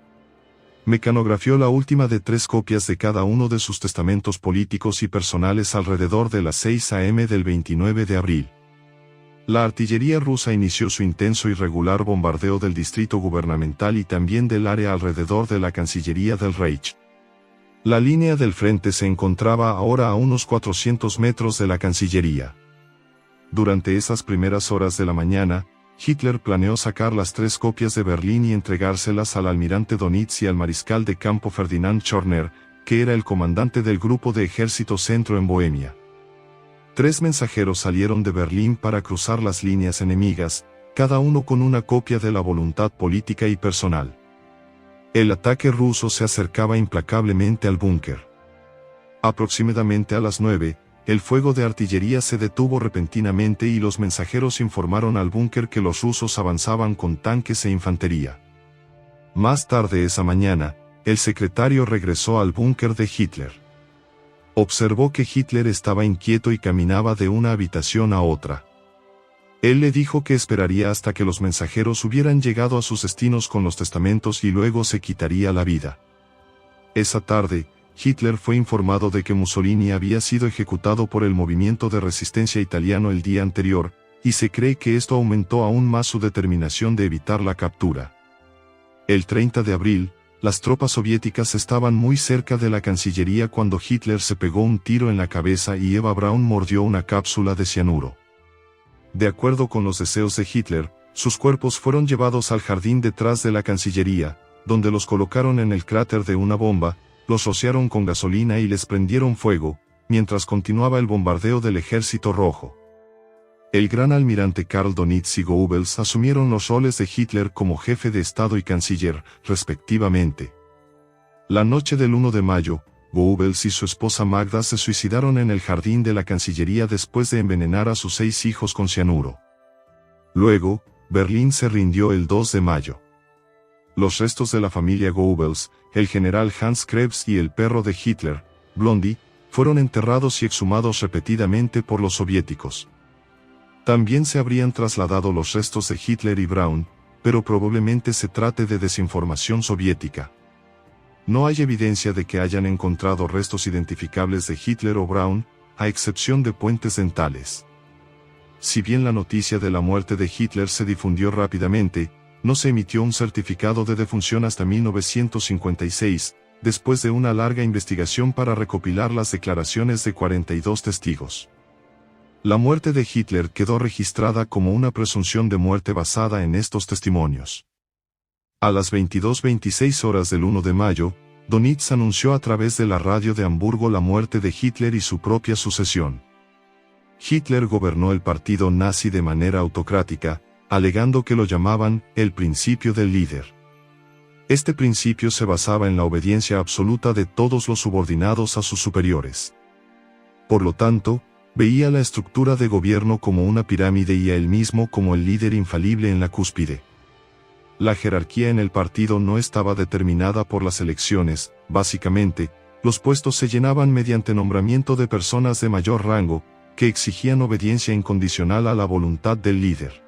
Mecanografió la última de 3 copias de cada uno de sus testamentos políticos y personales alrededor de las 6 a.m. del 29 de abril. La artillería rusa inició su intenso y regular bombardeo del distrito gubernamental y también del área alrededor de la Cancillería del Reich. La línea del frente se encontraba ahora a unos 400 metros de la Cancillería. Durante esas primeras horas de la mañana, Hitler planeó sacar las 3 copias de Berlín y entregárselas al almirante Dönitz y al mariscal de campo Ferdinand Schörner, que era el comandante del grupo de ejército centro en Bohemia. 3 mensajeros salieron de Berlín para cruzar las líneas enemigas, cada uno con una copia de la voluntad política y personal. El ataque ruso se acercaba implacablemente al búnker. Aproximadamente a las 9, el fuego de artillería se detuvo repentinamente y los mensajeros informaron al búnker que los rusos avanzaban con tanques e infantería. Más tarde esa mañana, el secretario regresó al búnker de Hitler. Observó que Hitler estaba inquieto y caminaba de una habitación a otra. Él le dijo que esperaría hasta que los mensajeros hubieran llegado a sus destinos con los testamentos y luego se quitaría la vida. Esa tarde, Hitler fue informado de que Mussolini había sido ejecutado por el movimiento de resistencia italiano el día anterior, y se cree que esto aumentó aún más su determinación de evitar la captura. El 30 de abril, las tropas soviéticas estaban muy cerca de la Cancillería cuando Hitler se pegó un tiro en la cabeza y Eva Braun mordió una cápsula de cianuro. De acuerdo con los deseos de Hitler, sus cuerpos fueron llevados al jardín detrás de la Cancillería, donde los colocaron en el cráter de una bomba, los rociaron con gasolina y les prendieron fuego, mientras continuaba el bombardeo del Ejército Rojo. El gran almirante Karl Dönitz y Goebbels asumieron los roles de Hitler como jefe de Estado y canciller, respectivamente. La noche del 1 de mayo, Goebbels y su esposa Magda se suicidaron en el jardín de la Cancillería después de envenenar a sus 6 hijos con cianuro. Luego, Berlín se rindió el 2 de mayo. Los restos de la familia Goebbels, el general Hans Krebs y el perro de Hitler, Blondie, fueron enterrados y exhumados repetidamente por los soviéticos. También se habrían trasladado los restos de Hitler y Braun, pero probablemente se trate de desinformación soviética. No hay evidencia de que hayan encontrado restos identificables de Hitler o Braun, a excepción de puentes dentales. Si bien la noticia de la muerte de Hitler se difundió rápidamente, no se emitió un certificado de defunción hasta 1956, después de una larga investigación para recopilar las declaraciones de 42 testigos. La muerte de Hitler quedó registrada como una presunción de muerte basada en estos testimonios. A las 22:26 horas del 1 de mayo, Dönitz anunció a través de la radio de Hamburgo la muerte de Hitler y su propia sucesión. Hitler gobernó el partido nazi de manera autocrática, alegando que lo llamaban el principio del líder. Este principio se basaba en la obediencia absoluta de todos los subordinados a sus superiores. Por lo tanto, veía la estructura de gobierno como una pirámide y a él mismo como el líder infalible en la cúspide. La jerarquía en el partido no estaba determinada por las elecciones, básicamente, los puestos se llenaban mediante nombramiento de personas de mayor rango, que exigían obediencia incondicional a la voluntad del líder.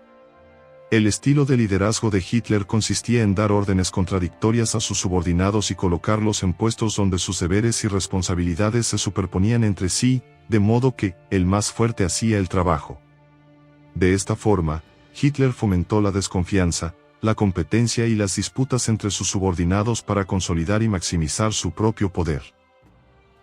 El estilo de liderazgo de Hitler consistía en dar órdenes contradictorias a sus subordinados y colocarlos en puestos donde sus deberes y responsabilidades se superponían entre sí, de modo que el más fuerte hacía el trabajo. De esta forma, Hitler fomentó la desconfianza, la competencia y las disputas entre sus subordinados para consolidar y maximizar su propio poder.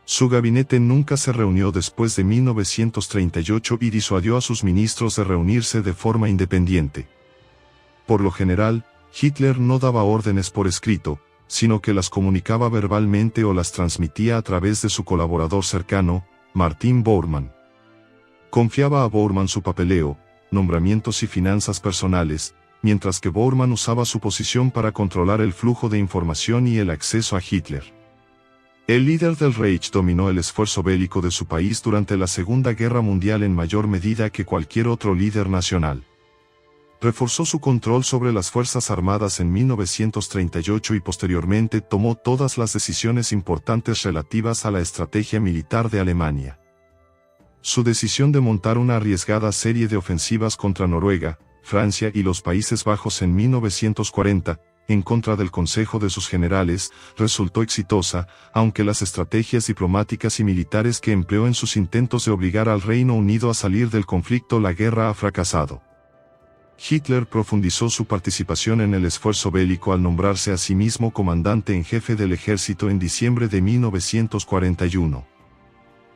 Su gabinete nunca se reunió después de 1938 y disuadió a sus ministros de reunirse de forma independiente. Por lo general, Hitler no daba órdenes por escrito, sino que las comunicaba verbalmente o las transmitía a través de su colaborador cercano, Martin Bormann. Confiaba a Bormann su papeleo, nombramientos y finanzas personales, mientras que Bormann usaba su posición para controlar el flujo de información y el acceso a Hitler. El líder del Reich dominó el esfuerzo bélico de su país durante la Segunda Guerra Mundial en mayor medida que cualquier otro líder nacional. Reforzó su control sobre las Fuerzas Armadas en 1938 y posteriormente tomó todas las decisiones importantes relativas a la estrategia militar de Alemania. Su decisión de montar una arriesgada serie de ofensivas contra Noruega, Francia y los Países Bajos en 1940, en contra del Consejo de sus generales, resultó exitosa, aunque las estrategias diplomáticas y militares que empleó en sus intentos de obligar al Reino Unido a salir del conflicto la guerra ha fracasado. Hitler profundizó su participación en el esfuerzo bélico al nombrarse a sí mismo comandante en jefe del ejército en diciembre de 1941.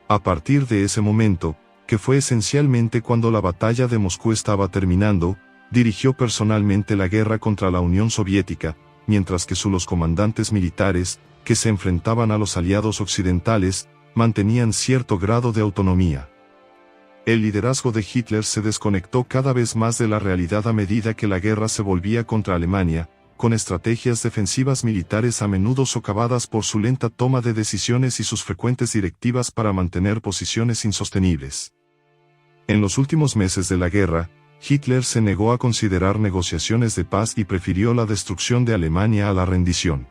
A partir de ese momento, que fue esencialmente cuando la batalla de Moscú estaba terminando, dirigió personalmente la guerra contra la Unión Soviética, mientras que los comandantes militares, que se enfrentaban a los aliados occidentales, mantenían cierto grado de autonomía. El liderazgo de Hitler se desconectó cada vez más de la realidad a medida que la guerra se volvía contra Alemania, con estrategias defensivas militares a menudo socavadas por su lenta toma de decisiones y sus frecuentes directivas para mantener posiciones insostenibles. En los últimos meses de la guerra, Hitler se negó a considerar negociaciones de paz y prefirió la destrucción de Alemania a la rendición.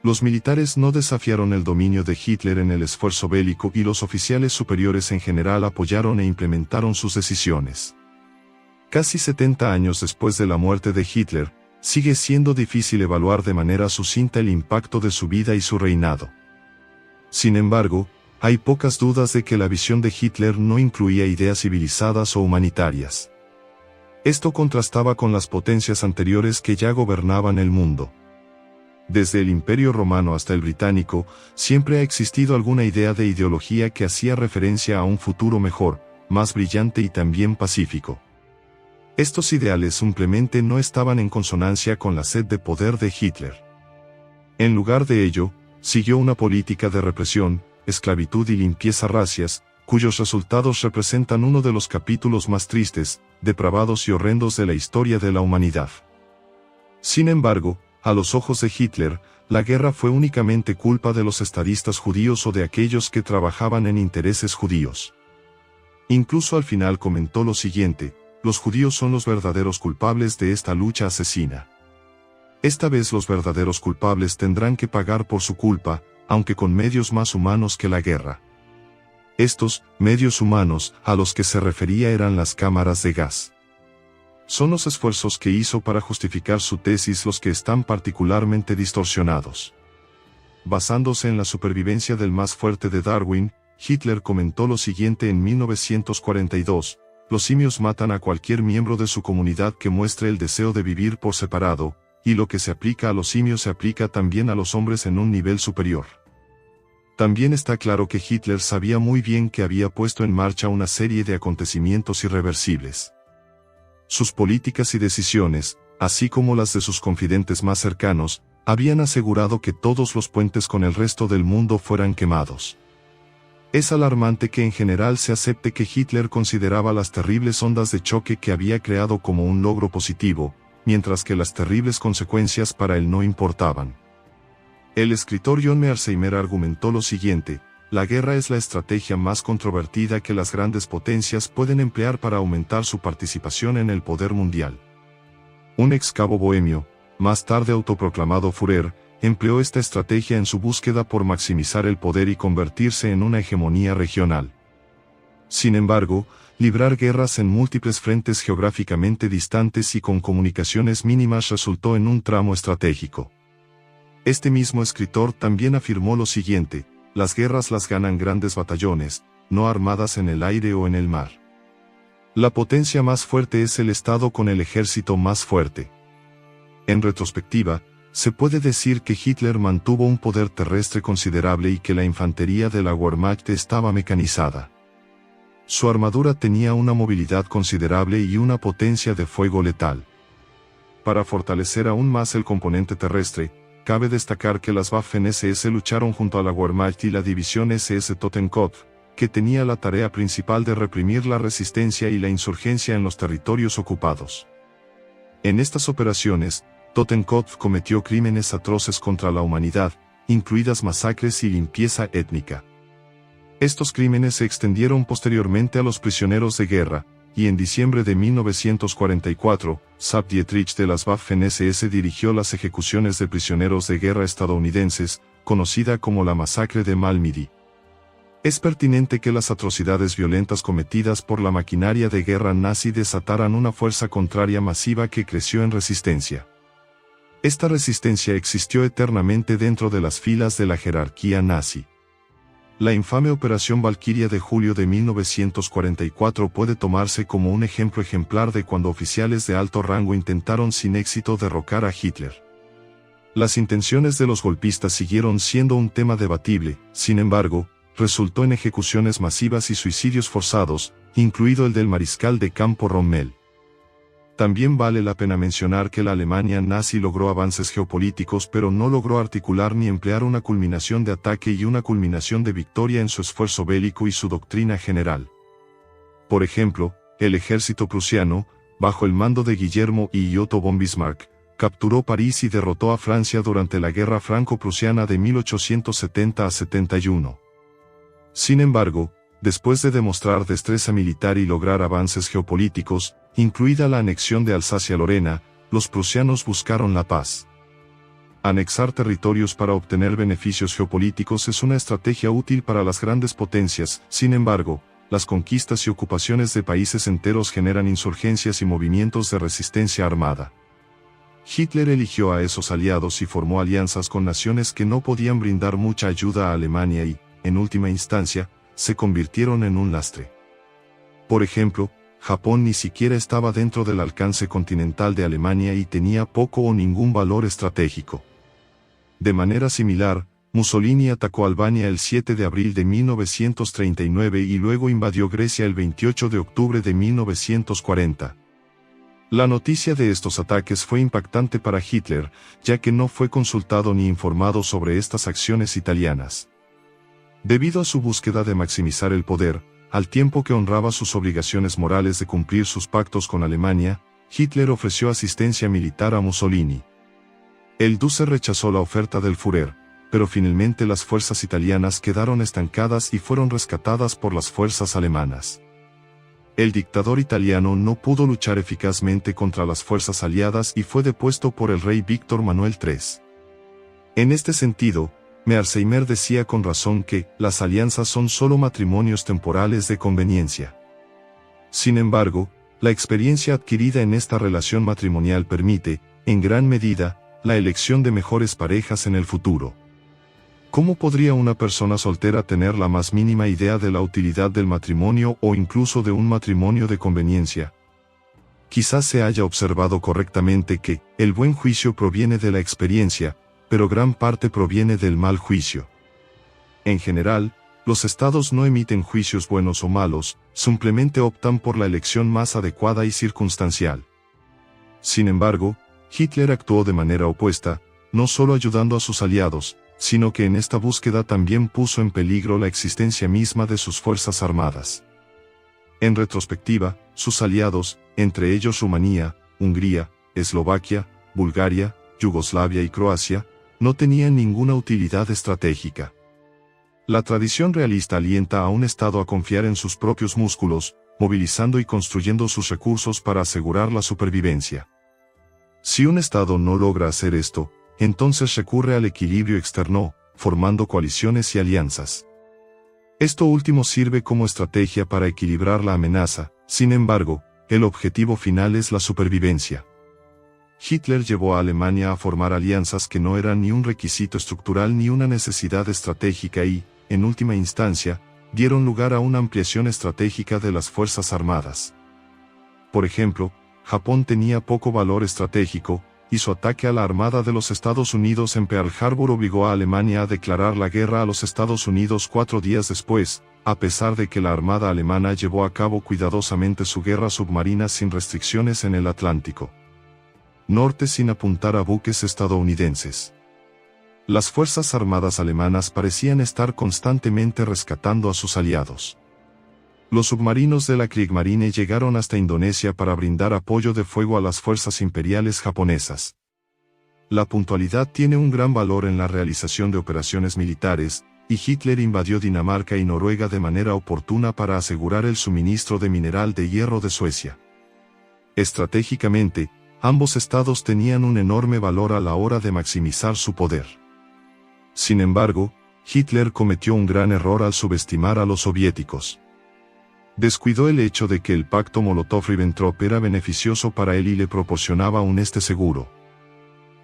Los militares no desafiaron el dominio de Hitler en el esfuerzo bélico y los oficiales superiores en general apoyaron e implementaron sus decisiones. Casi 70 años después de la muerte de Hitler, sigue siendo difícil evaluar de manera sucinta el impacto de su vida y su reinado. Sin embargo, hay pocas dudas de que la visión de Hitler no incluía ideas civilizadas o humanitarias. Esto contrastaba con las potencias anteriores que ya gobernaban el mundo. Desde el Imperio Romano hasta el británico, siempre ha existido alguna idea de ideología que hacía referencia a un futuro mejor, más brillante y también pacífico. Estos ideales simplemente no estaban en consonancia con la sed de poder de Hitler. En lugar de ello, siguió una política de represión, esclavitud y limpieza racias, cuyos resultados representan uno de los capítulos más tristes, depravados y horrendos de la historia de la humanidad. Sin embargo, a los ojos de Hitler, la guerra fue únicamente culpa de los estadistas judíos o de aquellos que trabajaban en intereses judíos. Incluso al final comentó lo siguiente: los judíos son los verdaderos culpables de esta lucha asesina. Esta vez los verdaderos culpables tendrán que pagar por su culpa, aunque con medios más humanos que la guerra. Estos medios humanos a los que se refería eran las cámaras de gas. Son los esfuerzos que hizo para justificar su tesis los que están particularmente distorsionados. Basándose en la supervivencia del más fuerte de Darwin, Hitler comentó lo siguiente en 1942: los simios matan a cualquier miembro de su comunidad que muestre el deseo de vivir por separado, y lo que se aplica a los simios se aplica también a los hombres en un nivel superior. También está claro que Hitler sabía muy bien que había puesto en marcha una serie de acontecimientos irreversibles. Sus políticas y decisiones, así como las de sus confidentes más cercanos, habían asegurado que todos los puentes con el resto del mundo fueran quemados. Es alarmante que en general se acepte que Hitler consideraba las terribles ondas de choque que había creado como un logro positivo, mientras que las terribles consecuencias para él no importaban. El escritor John Mearsheimer argumentó lo siguiente: la guerra es la estrategia más controvertida que las grandes potencias pueden emplear para aumentar su participación en el poder mundial. Un ex cabo bohemio, más tarde autoproclamado Führer, empleó esta estrategia en su búsqueda por maximizar el poder y convertirse en una hegemonía regional. Sin embargo, librar guerras en múltiples frentes geográficamente distantes y con comunicaciones mínimas resultó en un tramo estratégico. Este mismo escritor también afirmó lo siguiente: las guerras las ganan grandes batallones, no armadas en el aire o en el mar. La potencia más fuerte es el Estado con el ejército más fuerte. En retrospectiva, se puede decir que Hitler mantuvo un poder terrestre considerable y que la infantería de la Wehrmacht estaba mecanizada. Su armadura tenía una movilidad considerable y una potencia de fuego letal. Para fortalecer aún más el componente terrestre, cabe destacar que las Waffen-SS lucharon junto a la Wehrmacht y la división SS Totenkopf, que tenía la tarea principal de reprimir la resistencia y la insurgencia en los territorios ocupados. En estas operaciones, Totenkopf cometió crímenes atroces contra la humanidad, incluidas masacres y limpieza étnica. Estos crímenes se extendieron posteriormente a los prisioneros de guerra, y en diciembre de 1944, Saab Dietrich de las Waffen-SS dirigió las ejecuciones de prisioneros de guerra estadounidenses, conocida como la masacre de Malmedy. Es pertinente que las atrocidades violentas cometidas por la maquinaria de guerra nazi desataran una fuerza contraria masiva que creció en resistencia. Esta resistencia existió eternamente dentro de las filas de la jerarquía nazi. La infame Operación Valquiria de julio de 1944 puede tomarse como un ejemplo ejemplar de cuando oficiales de alto rango intentaron sin éxito derrocar a Hitler. Las intenciones de los golpistas siguieron siendo un tema debatible, sin embargo, resultó en ejecuciones masivas y suicidios forzados, incluido el del mariscal de campo Rommel. También vale la pena mencionar que la Alemania nazi logró avances geopolíticos pero no logró articular ni emplear una culminación de ataque y una culminación de victoria en su esfuerzo bélico y su doctrina general. Por ejemplo, el ejército prusiano, bajo el mando de Guillermo y Otto von Bismarck, capturó París y derrotó a Francia durante la Guerra Franco-Prusiana de 1870 a 71. Sin embargo, después de demostrar destreza militar y lograr avances geopolíticos, incluida la anexión de Alsacia-Lorena, los prusianos buscaron la paz. Anexar territorios para obtener beneficios geopolíticos es una estrategia útil para las grandes potencias, sin embargo, las conquistas y ocupaciones de países enteros generan insurgencias y movimientos de resistencia armada. Hitler eligió a esos aliados y formó alianzas con naciones que no podían brindar mucha ayuda a Alemania y, en última instancia, se convirtieron en un lastre. Por ejemplo, Japón ni siquiera estaba dentro del alcance continental de Alemania y tenía poco o ningún valor estratégico. De manera similar, Mussolini atacó Albania el 7 de abril de 1939 y luego invadió Grecia el 28 de octubre de 1940. La noticia de estos ataques fue impactante para Hitler, ya que no fue consultado ni informado sobre estas acciones italianas. Debido a su búsqueda de maximizar el poder, al tiempo que honraba sus obligaciones morales de cumplir sus pactos con Alemania, Hitler ofreció asistencia militar a Mussolini. El Duce rechazó la oferta del Führer, pero finalmente las fuerzas italianas quedaron estancadas y fueron rescatadas por las fuerzas alemanas. El dictador italiano no pudo luchar eficazmente contra las fuerzas aliadas y fue depuesto por el rey Víctor Manuel III. En este sentido, Mearsheimer decía con razón que las alianzas son solo matrimonios temporales de conveniencia. Sin embargo, la experiencia adquirida en esta relación matrimonial permite, en gran medida, la elección de mejores parejas en el futuro. ¿Cómo podría una persona soltera tener la más mínima idea de la utilidad del matrimonio o incluso de un matrimonio de conveniencia? Quizás se haya observado correctamente que el buen juicio proviene de la experiencia, pero gran parte proviene del mal juicio. En general, los estados no emiten juicios buenos o malos, simplemente optan por la elección más adecuada y circunstancial. Sin embargo, Hitler actuó de manera opuesta, no solo ayudando a sus aliados, sino que en esta búsqueda también puso en peligro la existencia misma de sus fuerzas armadas. En retrospectiva, sus aliados, entre ellos Rumanía, Hungría, Eslovaquia, Bulgaria, Yugoslavia y Croacia, no tenían ninguna utilidad estratégica. La tradición realista alienta a un Estado a confiar en sus propios músculos, movilizando y construyendo sus recursos para asegurar la supervivencia. Si un Estado no logra hacer esto, entonces recurre al equilibrio externo, formando coaliciones y alianzas. Esto último sirve como estrategia para equilibrar la amenaza, sin embargo, el objetivo final es la supervivencia. Hitler llevó a Alemania a formar alianzas que no eran ni un requisito estructural ni una necesidad estratégica y, en última instancia, dieron lugar a una ampliación estratégica de las Fuerzas Armadas. Por ejemplo, Japón tenía poco valor estratégico, y su ataque a la Armada de los Estados Unidos en Pearl Harbor obligó a Alemania a declarar la guerra a los Estados Unidos 4 días después, a pesar de que la Armada alemana llevó a cabo cuidadosamente su guerra submarina sin restricciones en el Atlántico Norte sin apuntar a buques estadounidenses. Las Fuerzas Armadas alemanas parecían estar constantemente rescatando a sus aliados. Los submarinos de la Kriegsmarine llegaron hasta Indonesia para brindar apoyo de fuego a las fuerzas imperiales japonesas. La puntualidad tiene un gran valor en la realización de operaciones militares, y Hitler invadió Dinamarca y Noruega de manera oportuna para asegurar el suministro de mineral de hierro de Suecia. Estratégicamente, ambos estados tenían un enorme valor a la hora de maximizar su poder. Sin embargo, Hitler cometió un gran error al subestimar a los soviéticos. Descuidó el hecho de que el pacto Molotov-Ribbentrop era beneficioso para él y le proporcionaba un este seguro.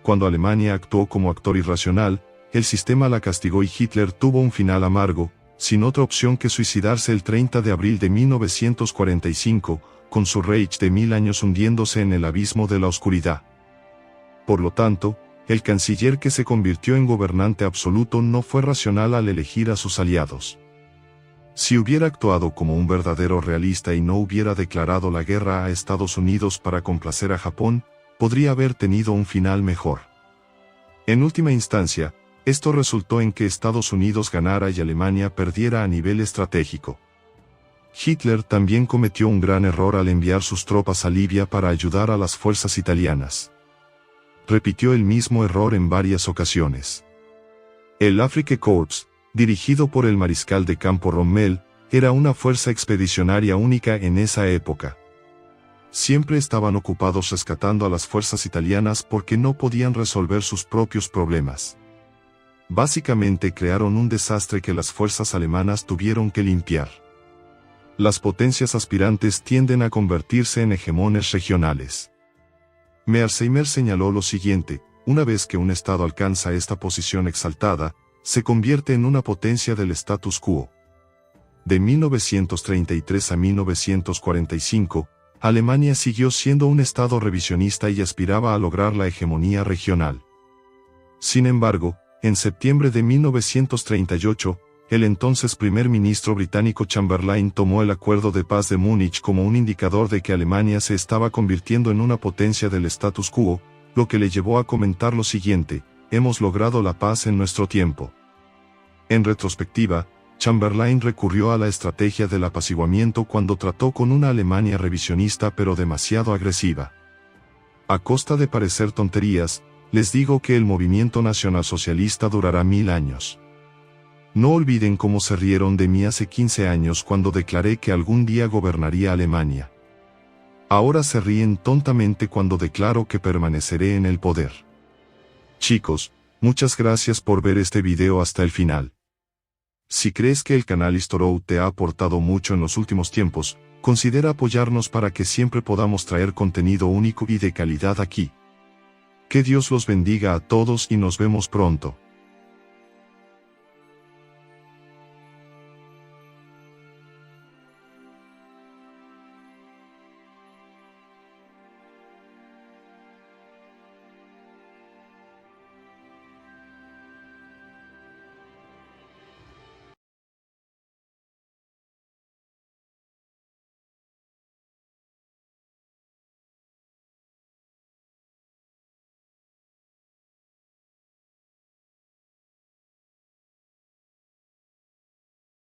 Cuando Alemania actuó como actor irracional, el sistema la castigó y Hitler tuvo un final amargo, sin otra opción que suicidarse el 30 de abril de 1945, con su Reich de 1000 años hundiéndose en el abismo de la oscuridad. Por lo tanto, el canciller que se convirtió en gobernante absoluto no fue racional al elegir a sus aliados. Si hubiera actuado como un verdadero realista y no hubiera declarado la guerra a Estados Unidos para complacer a Japón, podría haber tenido un final mejor. En última instancia, esto resultó en que Estados Unidos ganara y Alemania perdiera a nivel estratégico. Hitler también cometió un gran error al enviar sus tropas a Libia para ayudar a las fuerzas italianas. Repitió el mismo error en varias ocasiones. El Afrika Korps, dirigido por el mariscal de campo Rommel, era una fuerza expedicionaria única en esa época. Siempre estaban ocupados rescatando a las fuerzas italianas porque no podían resolver sus propios problemas. Básicamente crearon un desastre que las fuerzas alemanas tuvieron que limpiar. Las potencias aspirantes tienden a convertirse en hegemones regionales. Mearsheimer señaló lo siguiente: una vez que un Estado alcanza esta posición exaltada, se convierte en una potencia del status quo. De 1933 a 1945, Alemania siguió siendo un Estado revisionista y aspiraba a lograr la hegemonía regional. Sin embargo, en septiembre de 1938, el entonces primer ministro británico Chamberlain tomó el Acuerdo de Paz de Múnich como un indicador de que Alemania se estaba convirtiendo en una potencia del status quo, lo que le llevó a comentar lo siguiente: hemos logrado la paz en nuestro tiempo. En retrospectiva, Chamberlain recurrió a la estrategia del apaciguamiento cuando trató con una Alemania revisionista pero demasiado agresiva. A costa de parecer tonterías, les digo que el movimiento nacionalsocialista durará 1000 años. No olviden cómo se rieron de mí hace 15 años cuando declaré que algún día gobernaría Alemania. Ahora se ríen tontamente cuando declaro que permaneceré en el poder. Chicos, muchas gracias por ver este video hasta el final. Si crees que el canal Historou te ha aportado mucho en los últimos tiempos, considera apoyarnos para que siempre podamos traer contenido único y de calidad aquí. Que Dios los bendiga a todos y nos vemos pronto.